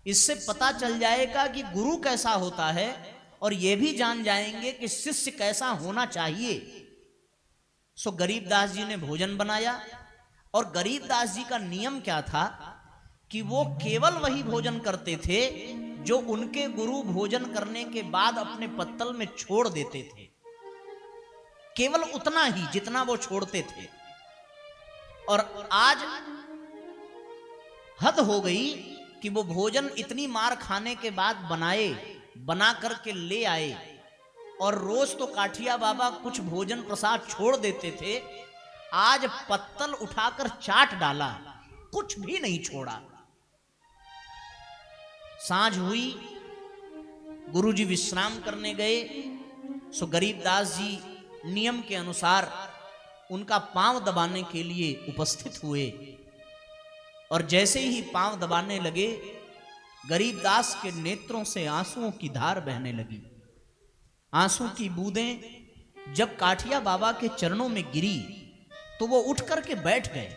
इससे पता चल जाएगा कि गुरु कैसा होता है, और यह भी जान जाएंगे कि शिष्य कैसा होना चाहिए। सो गरीबदास जी ने भोजन बनाया, और गरीबदास जी का नियम क्या था कि वो केवल वही भोजन करते थे जो उनके गुरु भोजन करने के बाद अपने पत्तल में छोड़ देते थे, केवल उतना ही जितना वो छोड़ते थे। और आज हद हो गई कि वो भोजन इतनी मार खाने के बाद बना करके ले आए, और रोज तो काठिया बाबा कुछ भोजन प्रसाद छोड़ देते थे, आज पत्तल उठाकर चाट डाला, कुछ भी नहीं छोड़ा। सांझ हुई, गुरुजी विश्राम करने गए। सो गरीबदास जी नियम के अनुसार उनका पांव दबाने के लिए उपस्थित हुए, और जैसे ही पांव दबाने लगे गरीबदास के नेत्रों से आंसुओं की धार बहने लगी। आंसू की बूंदें जब काठिया बाबा के चरणों में गिरी तो वो उठ करके बैठ गए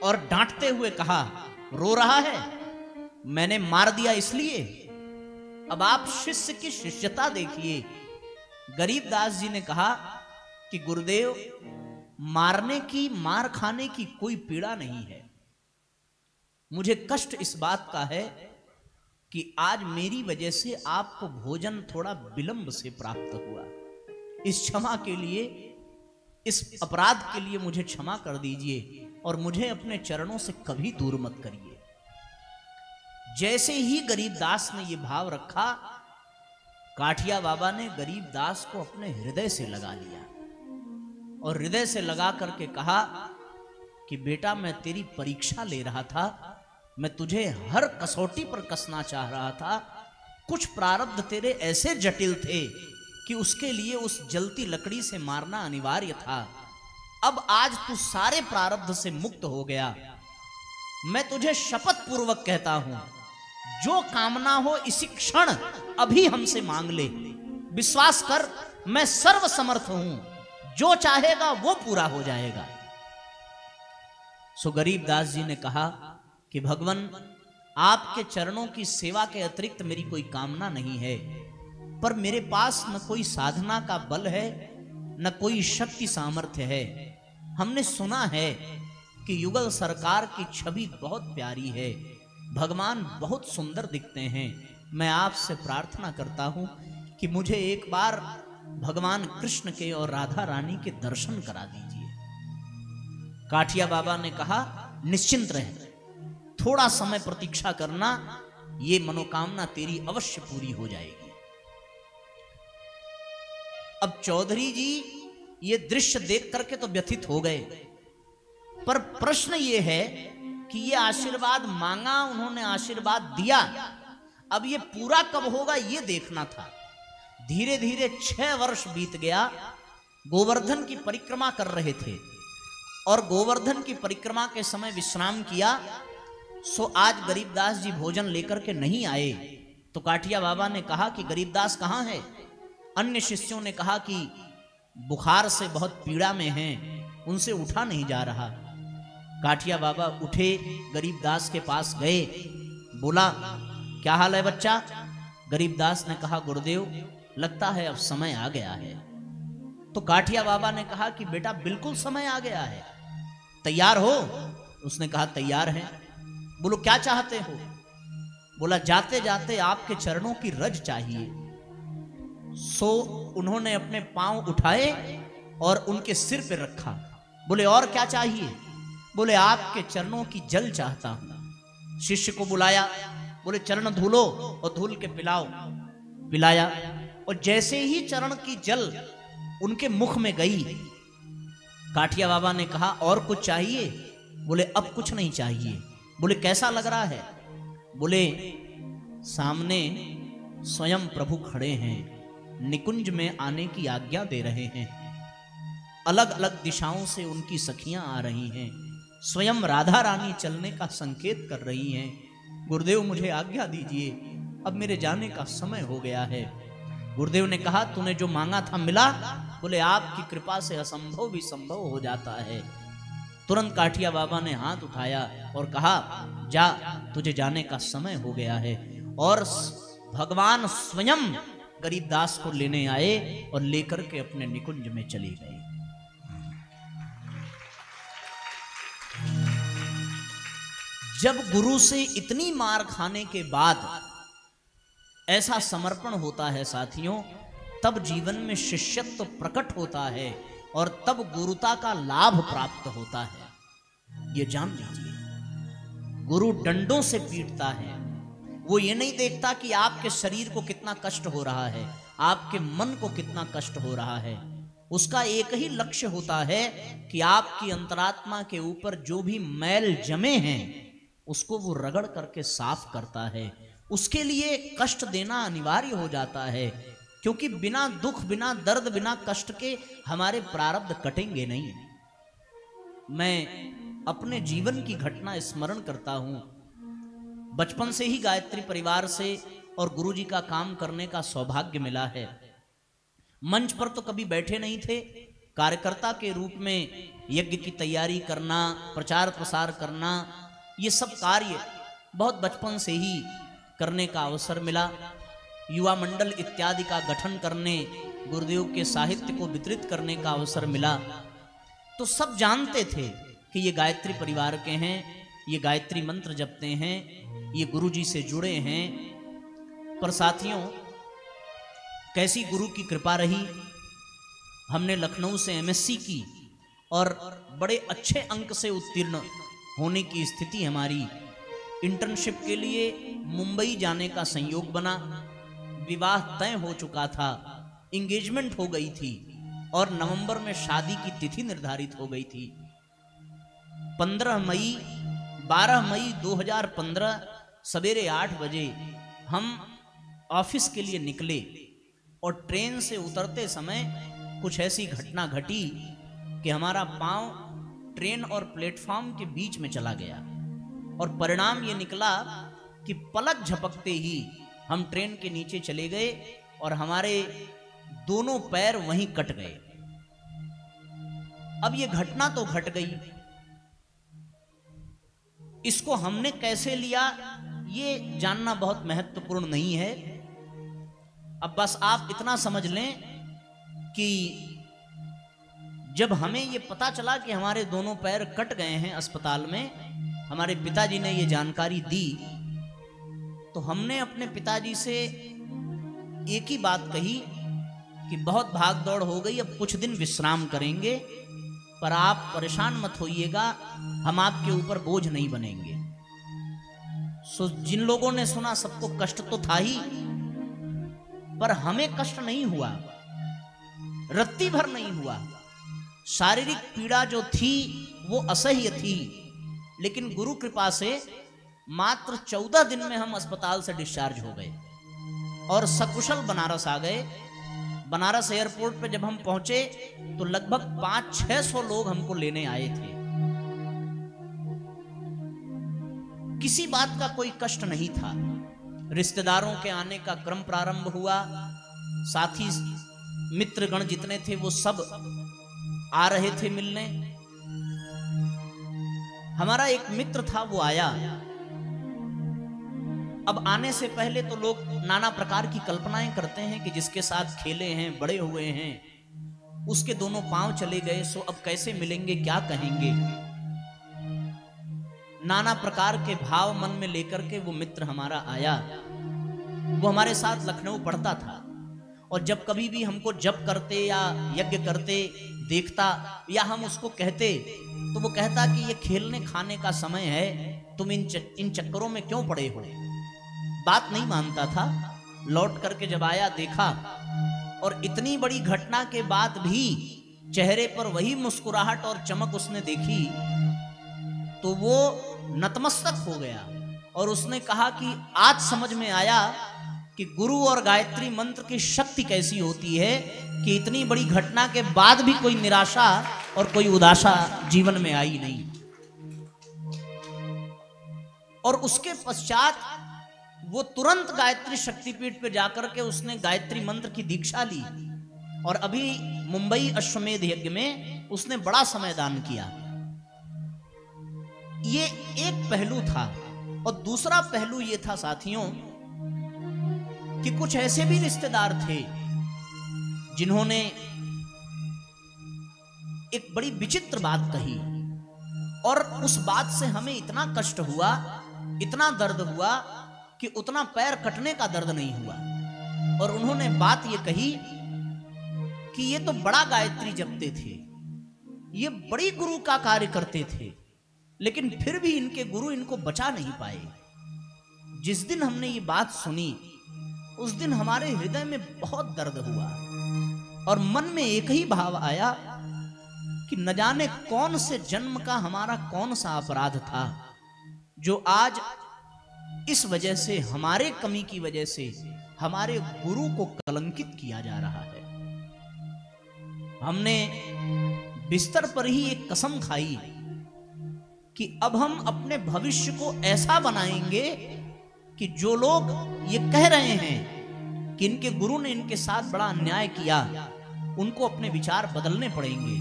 और डांटते हुए कहा, रो रहा है, मैंने मार दिया इसलिए। अब आप शिष्य की शिष्यता देखिए। गरीबदास जी ने कहा कि गुरुदेव, मारने की, मार खाने की कोई पीड़ा नहीं है, मुझे कष्ट इस बात का है कि आज मेरी वजह से आपको भोजन थोड़ा विलंब से प्राप्त हुआ। इस क्षमा के लिए, इस अपराध के लिए मुझे क्षमा कर दीजिए, और मुझे अपने चरणों से कभी दूर मत करिए। जैसे ही गरीबदास ने यह भाव रखा, काठिया बाबा ने गरीबदास को अपने हृदय से लगा लिया, और हृदय से लगा करके कहा कि बेटा, मैं तेरी परीक्षा ले रहा था, मैं तुझे हर कसौटी पर कसना चाह रहा था। कुछ प्रारब्ध तेरे ऐसे जटिल थे कि उसके लिए उस जलती लकड़ी से मारना अनिवार्य था। अब आज तू सारे प्रारब्ध से मुक्त हो गया। मैं तुझे शपथ पूर्वक कहता हूं, जो कामना हो इसी क्षण अभी हमसे मांग ले। विश्वास कर, मैं सर्व समर्थ हूं, जो चाहेगा वो पूरा हो जाएगा। सो गरीबदास जी ने कहा कि भगवान, आपके चरणों की सेवा के अतिरिक्त मेरी कोई कामना नहीं है, पर मेरे पास न कोई साधना का बल है, न कोई शक्ति सामर्थ्य है। हमने सुना है कि युगल सरकार की छवि बहुत प्यारी है, भगवान बहुत सुंदर दिखते हैं। मैं आपसे प्रार्थना करता हूं कि मुझे एक बार भगवान कृष्ण के और राधा रानी के दर्शन करा दीजिए। काठिया बाबा ने कहा निश्चिंत रहे, थोड़ा समय प्रतीक्षा करना, ये मनोकामना तेरी अवश्य पूरी हो जाएगी। अब चौधरी जी ये दृश्य देख करके तो व्यथित हो गए, पर प्रश्न ये है कि ये आशीर्वाद मांगा, उन्होंने आशीर्वाद दिया, अब ये पूरा कब होगा ये देखना था। धीरे धीरे 6 वर्ष बीत गया। गोवर्धन की परिक्रमा कर रहे थे और गोवर्धन की परिक्रमा के समय विश्राम किया। सो आज गरीबदास जी भोजन लेकर के नहीं आए, तो काठिया बाबा ने कहा कि गरीबदास कहाँ है। अन्य शिष्यों ने कहा कि बुखार से बहुत पीड़ा में हैं, उनसे उठा नहीं जा रहा। काठिया बाबा उठे, गरीबदास के पास गए, बोला क्या हाल है बच्चा। गरीबदास ने कहा गुरुदेव लगता है अब समय आ गया है। तो काठिया बाबा ने कहा कि बेटा बिल्कुल समय आ गया है, तैयार हो। उसने कहा तैयार है। बोलो क्या चाहते हो। बोला जाते जाते आपके चरणों की रज चाहिए। सो उन्होंने अपने पांव उठाए और उनके सिर पे रखा। बोले और क्या चाहिए। बोले आपके चरणों की जल चाहता हूं। शिष्य को बुलाया, बोले चरण धुलो और धुल के पिलाओ। पिलाया और जैसे ही चरण की जल उनके मुख में गई, काठिया बाबा ने कहा और कुछ चाहिए। बोले अब कुछ नहीं चाहिए। बोले कैसा लग रहा है। बोले सामने स्वयं प्रभु खड़े हैं, निकुंज में आने की आज्ञा दे रहे हैं। अलग अलग दिशाओं से उनकी सखियां आ रही हैं, स्वयं राधा रानी चलने का संकेत कर रही हैं। गुरुदेव मुझे आज्ञा दीजिए, अब मेरे जाने का समय हो गया है। गुरुदेव ने कहा तूने जो मांगा था मिला। बोले आपकी कृपा से असंभव भी संभव हो जाता है। तुरंत काठिया बाबा ने हाथ उठाया और कहा जा, तुझे जाने का समय हो गया है। और भगवान स्वयं गरीबदास को लेने आए और लेकर के अपने निकुंज में चले गए। जब गुरु से इतनी मार खाने के बाद ऐसा समर्पण होता है साथियों, तब जीवन में शिष्यत्व प्रकट होता है और तब गुरुता का लाभ प्राप्त होता है। ये जान लीजिए, गुरु डंडों से पीटता है। वो ये नहीं देखता कि आपके शरीर को कितना कष्ट हो रहा है, आपके मन को कितना कष्ट हो रहा है। उसका एक ही लक्ष्य होता है कि आपकी अंतरात्मा के ऊपर जो भी मैल जमे हैं उसको वो रगड़ करके साफ करता है। उसके लिए कष्ट देना अनिवार्य हो जाता है, क्योंकि बिना दुख, बिना दर्द, बिना कष्ट के हमारे प्रारब्ध कटेंगे नहीं। मैं अपने जीवन की घटना स्मरण करता हूं। बचपन से ही गायत्री परिवार से और गुरुजी का काम करने का सौभाग्य मिला है। मंच पर तो कभी बैठे नहीं थे, कार्यकर्ता के रूप में यज्ञ की तैयारी करना, प्रचार प्रसार करना, ये सब कार्य बहुत बचपन से ही करने का अवसर मिला। युवा मंडल इत्यादि का गठन करने, गुरुदेव के साहित्य को वितरित करने का अवसर मिला। तो सब जानते थे कि ये गायत्री परिवार के हैं, ये गायत्री मंत्र जपते हैं, ये गुरुजी से जुड़े हैं। पर साथियों, कैसी गुरु की कृपा रही। हमने लखनऊ से एमएससी की और बड़े अच्छे अंक से उत्तीर्ण होने की स्थिति हमारी। इंटर्नशिप के लिए मुंबई जाने का संयोग बना। विवाह तय हो चुका था, इंगेजमेंट हो गई थी और नवंबर में शादी की तिथि निर्धारित हो गई थी। 12 मई 2015 सवेरे 8 बजे हम ऑफिस के लिए निकले और ट्रेन से उतरते समय कुछ ऐसी घटना घटी कि हमारा पांव ट्रेन और प्लेटफॉर्म के बीच में चला गया और परिणाम ये निकला कि पलक झपकते ही हम ट्रेन के नीचे चले गए और हमारे दोनों पैर वहीं कट गए। अब ये घटना तो घट गई, इसको हमने कैसे लिया ये जानना बहुत महत्वपूर्ण नहीं है। अब बस आप इतना समझ लें कि जब हमें ये पता चला कि हमारे दोनों पैर कट गए हैं अस्पताल में, हमारे पिताजी ने ये जानकारी दी, तो हमने अपने पिताजी से एक ही बात कही कि बहुत भाग दौड़ हो गई, अब कुछ दिन विश्राम करेंगे पर आप परेशान मत होइएगा, हम आपके ऊपर बोझ नहीं बनेंगे। सो जिन लोगों ने सुना सबको कष्ट तो था ही, पर हमें कष्ट नहीं हुआ, रत्ती भर नहीं हुआ। शारीरिक पीड़ा जो थी वो असह्य थी, लेकिन गुरु कृपा से मात्र 14 दिन में हम अस्पताल से डिस्चार्ज हो गए और सकुशल बनारस आ गए। बनारस एयरपोर्ट पे जब हम पहुंचे तो लगभग 500-600 लोग हमको लेने आए थे। किसी बात का कोई कष्ट नहीं था। रिश्तेदारों के आने का क्रम प्रारंभ हुआ, साथी मित्रगण जितने थे वो सब आ रहे थे मिलने। हमारा एक मित्र था वो आया। अब आने से पहले तो लोग नाना प्रकार की कल्पनाएं करते हैं कि जिसके साथ खेले हैं, बड़े हुए हैं, उसके दोनों पांव चले गए, सो अब कैसे मिलेंगे, क्या कहेंगे। नाना प्रकार के भाव मन में लेकर के वो मित्र हमारा आया। वो हमारे साथ लखनऊ पढ़ता था और जब कभी भी हमको जप करते या यज्ञ करते देखता या हम उसको कहते तो वो कहता कि ये खेलने खाने का समय है, तुम इन चक्करों में क्यों पड़े हो। बात नहीं मानता था। लौट करके जब आया देखा और इतनी बड़ी घटना के बाद भी चेहरे पर वही मुस्कुराहट और चमक उसने देखी तो वो नतमस्तक हो गया और उसने कहा कि आज समझ में आया कि गुरु और गायत्री मंत्र की शक्ति कैसी होती है कि इतनी बड़ी घटना के बाद भी कोई निराशा और कोई उदासा जीवन में आई नहीं। और उसके पश्चात वो तुरंत गायत्री शक्तिपीठ पे जाकर के उसने गायत्री मंत्र की दीक्षा ली और अभी मुंबई अश्वमेध यज्ञ में उसने बड़ा समय दान किया। ये एक पहलू था। और दूसरा पहलू ये था साथियों कि कुछ ऐसे भी रिश्तेदार थे जिन्होंने एक बड़ी विचित्र बात कही और उस बात से हमें इतना कष्ट हुआ, इतना दर्द हुआ कि उतना पैर कटने का दर्द नहीं हुआ। और उन्होंने बात ये कही कि ये तो बड़ा गायत्री जपते थे, ये बड़ी गुरु का कार्य करते थे, लेकिन फिर भी इनके गुरु इनको बचा नहीं पाए। जिस दिन हमने ये बात सुनी उस दिन हमारे हृदय में बहुत दर्द हुआ और मन में एक ही भाव आया कि न जाने कौन से जन्म का हमारा कौन सा अपराध था जो आज इस वजह से, हमारे कमी की वजह से हमारे गुरु को कलंकित किया जा रहा है। हमने बिस्तर पर ही एक कसम खाई कि अब हम अपने भविष्य को ऐसा बनाएंगे कि जो लोग ये कह रहे हैं कि इनके गुरु ने इनके साथ बड़ा अन्याय किया, उनको अपने विचार बदलने पड़ेंगे।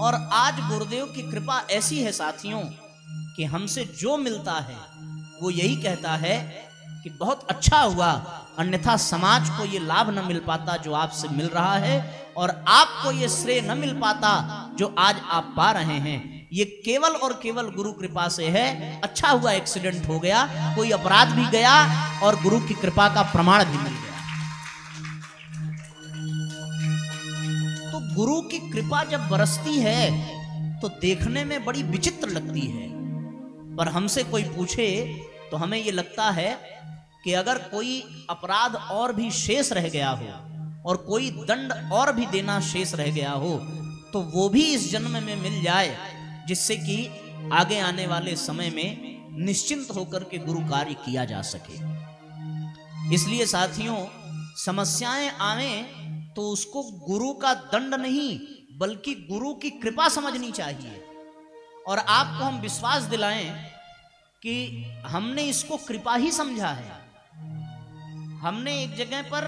और आज गुरुदेव की कृपा ऐसी है साथियों कि हमसे जो मिलता है वो यही कहता है कि बहुत अच्छा हुआ, अन्यथा समाज को ये लाभ न मिल पाता जो आपसे मिल रहा है और आपको ये श्रेय न मिल पाता जो आज आप पा रहे हैं। ये केवल और केवल गुरु कृपा से है। अच्छा हुआ एक्सीडेंट हो गया, कोई अपराध भी गया और गुरु की कृपा का प्रमाण भी मिल गया। तो गुरु की कृपा जब बरसती है तो देखने में बड़ी विचित्र लगती है, पर हमसे कोई पूछे तो हमें ये लगता है कि अगर कोई अपराध और भी शेष रह गया हो और कोई दंड और भी देना शेष रह गया हो तो वो भी इस जन्म में मिल जाए, जिससे कि आगे आने वाले समय में निश्चिंत होकर के गुरु कार्य किया जा सके। इसलिए साथियों, समस्याएं आवे तो उसको गुरु का दंड नहीं बल्कि गुरु की कृपा समझनी चाहिए। और आपको हम विश्वास दिलाएं कि हमने इसको कृपा ही समझा है। हमने एक जगह पर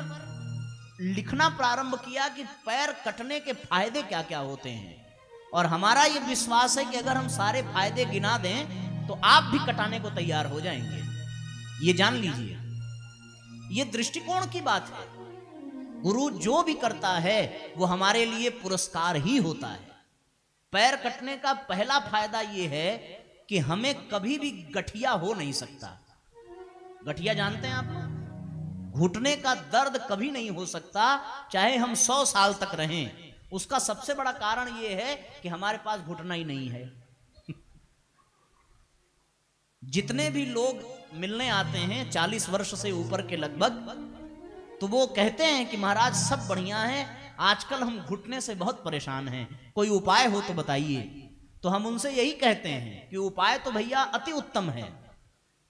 लिखना प्रारंभ किया कि पैर कटने के फायदे क्या क्या होते हैं, और हमारा ये विश्वास है कि अगर हम सारे फायदे गिना दें तो आप भी कटाने को तैयार हो जाएंगे। ये जान लीजिए, ये दृष्टिकोण की बात है। गुरु जो भी करता है वो हमारे लिए पुरस्कार ही होता है। पैर कटने का पहला फायदा ये है कि हमें कभी भी गठिया हो नहीं सकता। गठिया जानते हैं आप? घुटने का दर्द कभी नहीं हो सकता, चाहे हम 100 साल तक रहें। उसका सबसे बड़ा कारण यह है कि हमारे पास घुटना ही नहीं है। जितने भी लोग मिलने आते हैं 40 वर्ष से ऊपर के लगभग, तो वो कहते हैं कि महाराज सब बढ़िया है, आजकल हम घुटने से बहुत परेशान हैं, कोई उपाय हो तो बताइए। तो हम उनसे यही कहते हैं कि उपाय तो भैया अति उत्तम है,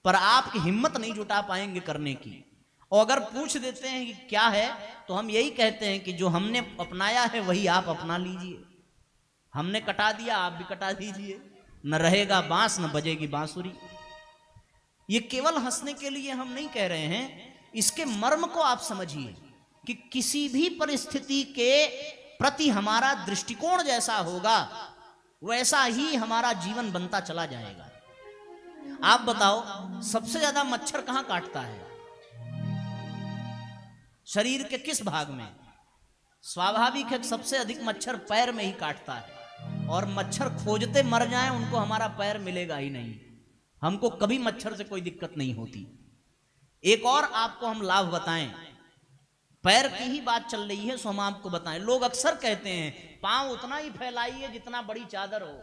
पर आपकी हिम्मत नहीं जुटा पाएंगे करने की। और अगर पूछ देते हैं कि क्या है, तो हम यही कहते हैं कि जो हमने अपनाया है वही आप अपना लीजिए। हमने कटा दिया, आप भी कटा दीजिए, न रहेगा बांस न बजेगी बांसुरी। ये केवल हंसने के लिए हम नहीं कह रहे हैं, इसके मर्म को आप समझिए कि किसी भी परिस्थिति के प्रति हमारा दृष्टिकोण जैसा होगा वैसा ही हमारा जीवन बनता चला जाएगा। आप बताओ, सबसे ज्यादा मच्छर कहां काटता है? शरीर के किस भाग में? स्वाभाविक है सबसे अधिक मच्छर पैर में ही काटता है, और मच्छर खोजते मर जाएं उनको हमारा पैर मिलेगा ही नहीं। हमको कभी मच्छर से कोई दिक्कत नहीं होती। एक और आपको हम लाभ बताएं, पैर की ही बात चल रही है, सो हम आपको बताएं। लोग अक्सर कहते हैं पांव उतना ही फैलाइए जितना बड़ी चादर हो।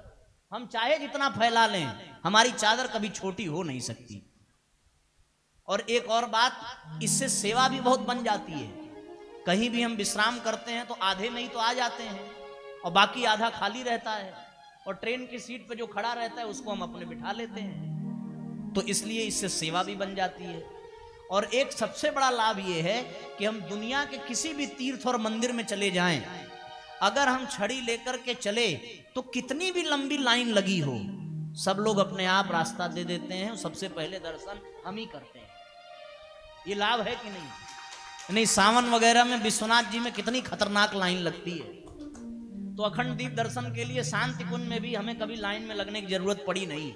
हम चाहे जितना फैला लें, हमारी चादर कभी छोटी हो नहीं सकती। और एक और बात, इससे सेवा भी बहुत बन जाती है। कहीं भी हम विश्राम करते हैं तो आधे में ही तो आ जाते हैं और बाकी आधा खाली रहता है, और ट्रेन की सीट पे जो खड़ा रहता है उसको हम अपने बिठा लेते हैं। तो इसलिए इससे सेवा भी बन जाती है। और एक सबसे बड़ा लाभ ये है कि हम दुनिया के किसी भी तीर्थ और मंदिर में चले जाएं, अगर हम छड़ी लेकर के चले तो कितनी भी लंबी लाइन लगी हो, सब लोग अपने आप रास्ता दे देते हैं, सबसे पहले दर्शन हम ही करते हैं। ये लाभ है कि नहीं? नहीं, सावन वगैरह में विश्वनाथ जी में कितनी खतरनाक लाइन लगती है, तो अखंड दीप दर्शन के लिए शांति कुंज में भी हमें कभी लाइन में लगने की जरूरत पड़ी नहीं,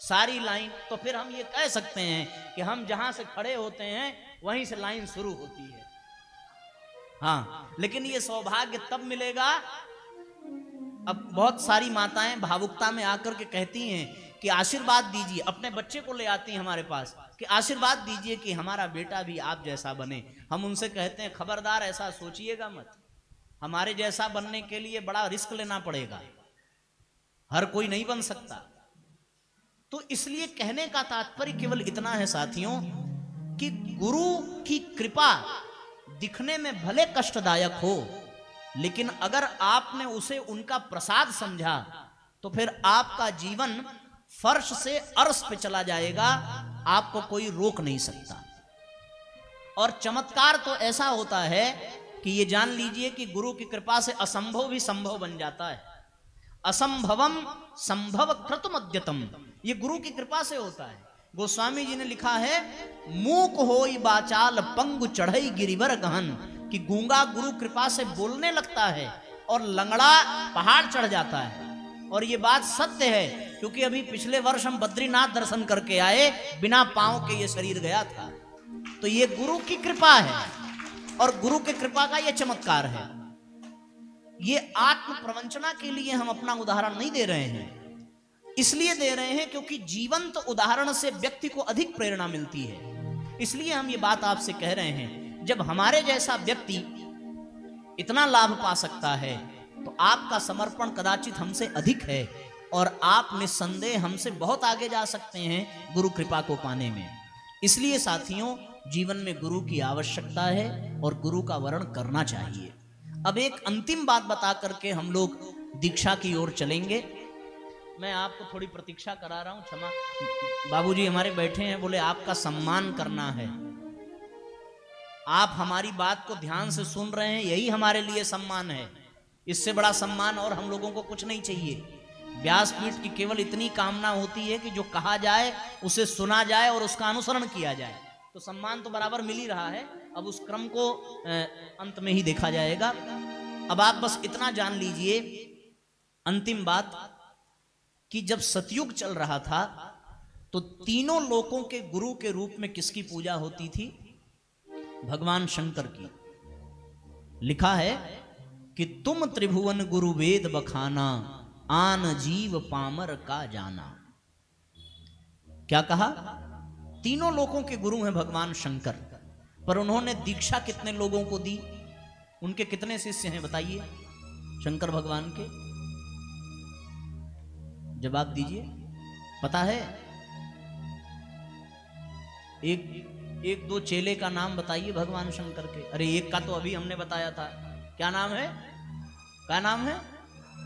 सारी लाइन। तो फिर हम ये कह सकते हैं कि हम जहां से खड़े होते हैं वहीं से लाइन शुरू होती है। हाँ, लेकिन ये सौभाग्य तब मिलेगा, अब बहुत सारी माताएं भावुकता में आकर के कहती हैं कि आशीर्वाद दीजिए, अपने बच्चे को ले आती हैं हमारे पास कि आशीर्वाद दीजिए कि हमारा बेटा भी आप जैसा बने। हम उनसे कहते हैं खबरदार ऐसा सोचिएगा मत, हमारे जैसा बनने के लिए बड़ा रिस्क लेना पड़ेगा, हर कोई नहीं बन सकता। तो इसलिए कहने का तात्पर्य केवल इतना है साथियों कि गुरु की कृपा दिखने में भले कष्टदायक हो, लेकिन अगर आपने उसे उनका प्रसाद समझा तो फिर आपका जीवन फर्श से अर्श पे चला जाएगा, आपको कोई रोक नहीं सकता। और चमत्कार तो ऐसा होता है कि ये जान लीजिए कि गुरु की कृपा से असंभव भी संभव बन जाता है। असंभवम संभव कृतमद्यतम, ये गुरु की कृपा से होता है। गोस्वामी जी ने लिखा है, मूक होई बाचाल पंगु चढ़ई गिरिवर गहन, कि गूंगा गुरु कृपा से बोलने लगता है और लंगड़ा पहाड़ चढ़ जाता है। और ये बात सत्य है, क्योंकि अभी पिछले वर्ष हम बद्रीनाथ दर्शन करके आए, बिना पांव के ये शरीर गया था। तो ये गुरु की कृपा है, और गुरु की कृपा का ये चमत्कार है। ये आत्म प्रवंचना के लिए हम अपना उदाहरण नहीं दे रहे हैं, इसलिए दे रहे हैं क्योंकि जीवंत उदाहरण से व्यक्ति को अधिक प्रेरणा मिलती है। इसलिए हम ये बात आपसे कह रहे हैं, जब हमारे जैसा व्यक्ति इतना लाभ पा सकता है तो आपका समर्पण कदाचित हमसे अधिक है, और आप निस्संदेह हमसे बहुत आगे जा सकते हैं गुरु कृपा को पाने में। इसलिए साथियों, जीवन में गुरु की आवश्यकता है और गुरु का वर्ण करना चाहिए। अब एक अंतिम बात बता करके हम लोग दीक्षा की ओर चलेंगे। मैं आपको थोड़ी प्रतीक्षा करा रहा हूं, क्षमा। बाबूजी हमारे बैठे हैं, बोले आपका सम्मान करना है। आप हमारी बात को ध्यान से सुन रहे हैं, यही हमारे लिए सम्मान है। इससे बड़ा सम्मान और हम लोगों को कुछ नहीं चाहिए। व्यासपीठ की केवल इतनी कामना होती है कि जो कहा जाए उसे सुना जाए और उसका अनुसरण किया जाए। तो सम्मान तो बराबर मिल ही रहा है, अब उस क्रम को अंत में ही देखा जाएगा। अब आप बस इतना जान लीजिए, अंतिम बात, कि जब सतयुग चल रहा था तो तीनों लोकों के गुरु के रूप में किसकी पूजा होती थी? भगवान शंकर की। लिखा है कि तुम त्रिभुवन गुरु वेद बखाना, आन जीव पामर का जाना। क्या कहा? तीनों लोकों के गुरु हैं भगवान शंकर, पर उन्होंने दीक्षा कितने लोगों को दी? उनके कितने शिष्य हैं बताइए? शंकर भगवान के? जवाब दीजिए, पता है? एक दो चेले का नाम बताइए भगवान शंकर के। अरे एक का तो अभी हमने बताया था, क्या नाम है? क्या नाम है?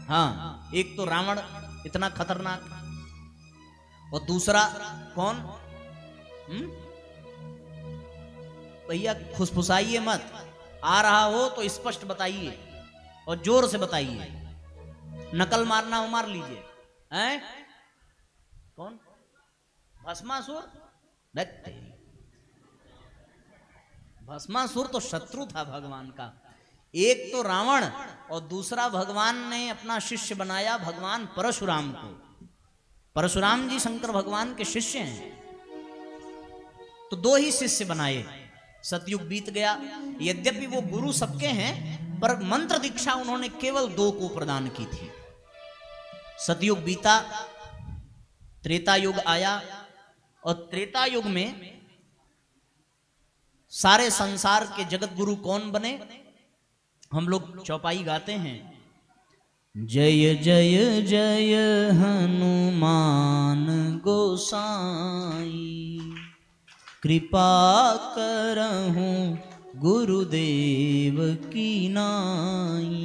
हाँ, एक तो रावण इतना खतरनाक, और दूसरा कौन? भैया फुसफुसाइए मत, आ रहा हो तो स्पष्ट बताइए और जोर से बताइए, नकल मारना हो मार लीजिए। हैं? कौन? भस्मासुर? भस्मासुर तो शत्रु था भगवान का। एक तो रावण और दूसरा भगवान ने अपना शिष्य बनाया भगवान परशुराम को। परशुराम जी शंकर भगवान के शिष्य हैं, तो दो ही शिष्य बनाए। सतयुग बीत गया, यद्यपि वो गुरु सबके हैं, पर मंत्र दीक्षा उन्होंने केवल दो को प्रदान की थी। सतयुग बीता, त्रेता युग आया, और त्रेता युग में सारे संसार के जगत गुरु कौन बने? हम लोग चौपाई गाते हैं, जय जय जय हनुमान गोसाई, कृपा करहूं गुरुदेव की नाई।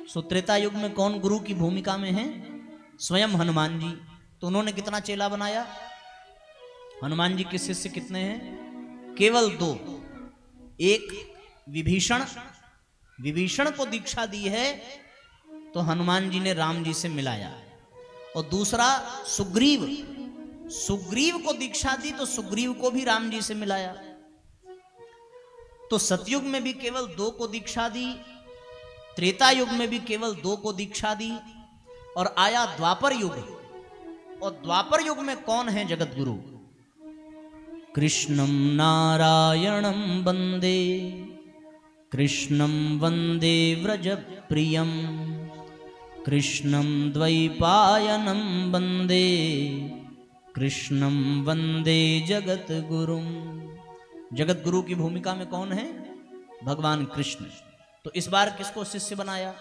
सो त्रेता युग में कौन गुरु की भूमिका में है? स्वयं हनुमान जी। तो उन्होंने कितना चेला बनाया? हनुमान जी के शिष्य कितने हैं? केवल दो। एक विभीषण, विभीषण को दीक्षा दी है तो हनुमान जी ने राम जी से मिलाया, और दूसरा सुग्रीव, सुग्रीव को दीक्षा दी तो सुग्रीव को भी राम जी से मिलाया। तो सतयुग में भी केवल दो को दीक्षा दी, त्रेता युग में भी केवल दो को दीक्षा दी, और आया द्वापर युग। और द्वापर युग में कौन है जगत गुरु? कृष्णं नारायणं वंदे, कृष्णं वंदे व्रजप्रियं, कृष्णं द्वैपायनं वंदे, कृष्णं वंदे जगतगुरुं। जगत गुरु की भूमिका में कौन है? भगवान कृष्ण। तो इस बार किसको शिष्य बनाया?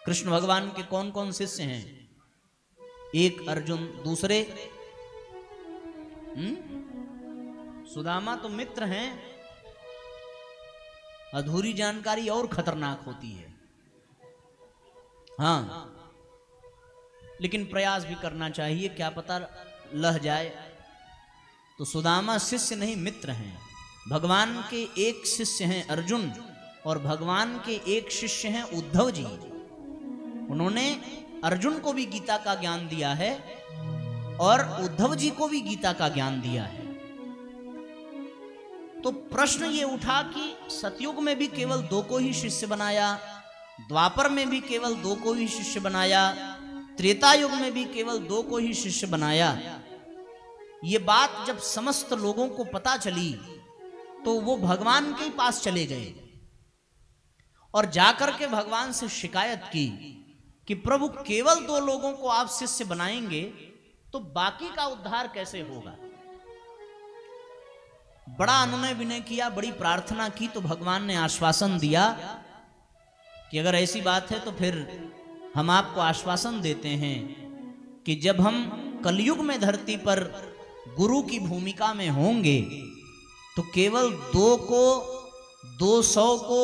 कृष्ण भगवान के कौन कौन शिष्य हैं? एक अर्जुन, दूसरे सुदामा तो मित्र हैं। अधूरी जानकारी और खतरनाक होती है। हाँ, लेकिन प्रयास भी करना चाहिए, क्या पता लह जाए। तो सुदामा शिष्य नहीं मित्र हैं। भगवान के एक शिष्य हैं अर्जुन, और भगवान के एक शिष्य हैं उद्धव जी। उन्होंने अर्जुन को भी गीता का ज्ञान दिया है और उद्धव जी को भी गीता का ज्ञान दिया है। तो प्रश्न ये उठा कि सतयुग में भी केवल दो को ही शिष्य बनाया, द्वापर में भी केवल दो को ही शिष्य बनाया, त्रेता युग में भी केवल दो को ही शिष्य बनाया। ये बात जब समस्त लोगों को पता चली तो वो भगवान के पास चले गए और जाकर के भगवान से शिकायत की कि प्रभु केवल दो लोगों को आप शिष्य बनाएंगे तो बाकी का उद्धार कैसे होगा। बड़ा अनुनय विनय किया, बड़ी प्रार्थना की, तो भगवान ने आश्वासन दिया कि अगर ऐसी बात है तो फिर हम आपको आश्वासन देते हैं कि जब हम कलयुग में धरती पर गुरु की भूमिका में होंगे तो केवल दो को, 200 को,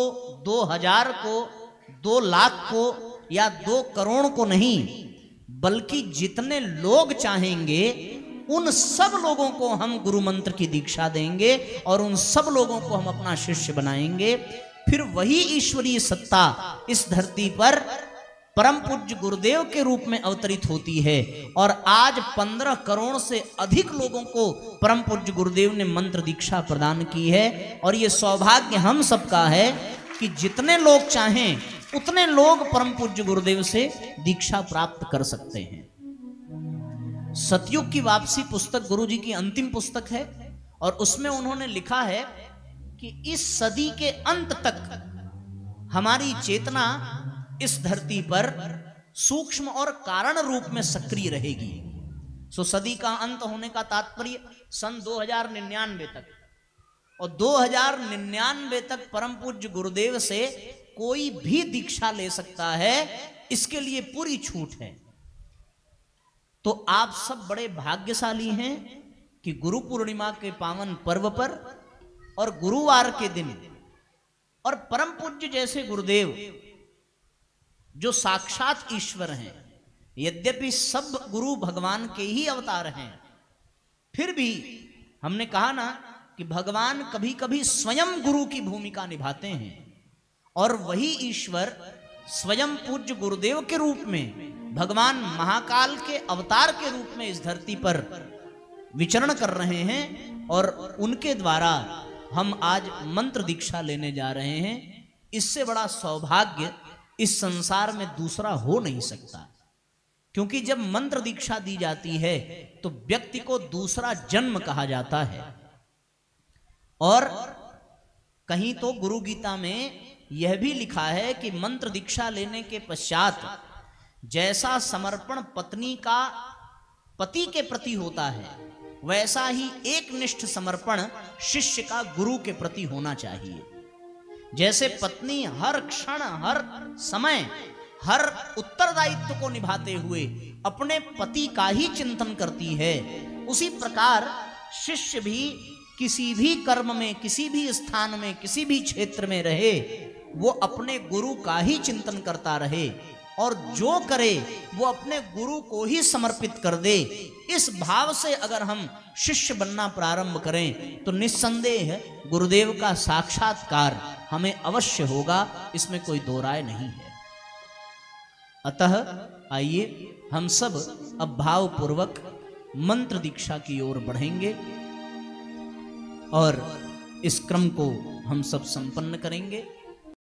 2000 को, 2 लाख को या 2 करोड़ को नहीं, बल्कि जितने लोग चाहेंगे उन सब लोगों को हम गुरु मंत्र की दीक्षा देंगे और उन सब लोगों को हम अपना शिष्य बनाएंगे। फिर वही ईश्वरीय सत्ता इस धरती पर परम पूज्य गुरुदेव के रूप में अवतरित होती है। और आज 15 करोड़ से अधिक लोगों को परम पूज्य गुरुदेव ने मंत्र दीक्षा प्रदान की है। और ये सौभाग्य हम सबका है कि जितने लोग चाहें उतने लोग परम पूज्य गुरुदेव से दीक्षा प्राप्त कर सकते हैं। सतयुग की वापसी पुस्तक गुरुजी की अंतिम पुस्तक है और उसमें उन्होंने लिखा है कि इस सदी के अंत तक हमारी चेतना इस धरती पर सूक्ष्म और कारण रूप में सक्रिय रहेगी। सो सदी का अंत होने का तात्पर्य सन 2099 तक, और 2099 तक परम पूज्य गुरुदेव से कोई भी दीक्षा ले सकता है, इसके लिए पूरी छूट है। तो आप सब बड़े भाग्यशाली हैं कि गुरु पूर्णिमा के पावन पर्व पर और गुरुवार के दिन और परम पूज्य जैसे गुरुदेव जो साक्षात ईश्वर हैं, यद्यपि सब गुरु भगवान के ही अवतार हैं, फिर भी हमने कहा ना कि भगवान कभी कभी स्वयं गुरु की भूमिका निभाते हैं, और वही ईश्वर स्वयं पूज्य गुरुदेव के रूप में भगवान महाकाल के अवतार के रूप में इस धरती पर विचरण कर रहे हैं, और उनके द्वारा हम आज मंत्र दीक्षा लेने जा रहे हैं। इससे बड़ा सौभाग्य इस संसार में दूसरा हो नहीं सकता, क्योंकि जब मंत्र दीक्षा दी जाती है तो व्यक्ति को दूसरा जन्म कहा जाता है। और कहीं तो गुरु गीता में यह भी लिखा है कि मंत्र दीक्षा लेने के पश्चात जैसा समर्पण पत्नी का पति के प्रति होता है, वैसा ही एक निष्ठ समर्पण शिष्य का गुरु के प्रति होना चाहिए। जैसे पत्नी हर क्षण, हर समय, हर उत्तरदायित्व को निभाते हुए अपने पति का ही चिंतन करती है, उसी प्रकार शिष्य भी किसी भी कर्म में, किसी भी स्थान में, किसी भी क्षेत्र में रहे, वो अपने गुरु का ही चिंतन करता रहे, और जो करे वो अपने गुरु को ही समर्पित कर दे। इस भाव से अगर हम शिष्य बनना प्रारंभ करें तो निस्संदेह गुरुदेव का साक्षात्कार हमें अवश्य होगा, इसमें कोई दो राय नहीं है। अतः आइए हम सब अब भावपूर्वक मंत्र दीक्षा की ओर बढ़ेंगे और इस क्रम को हम सब संपन्न करेंगे।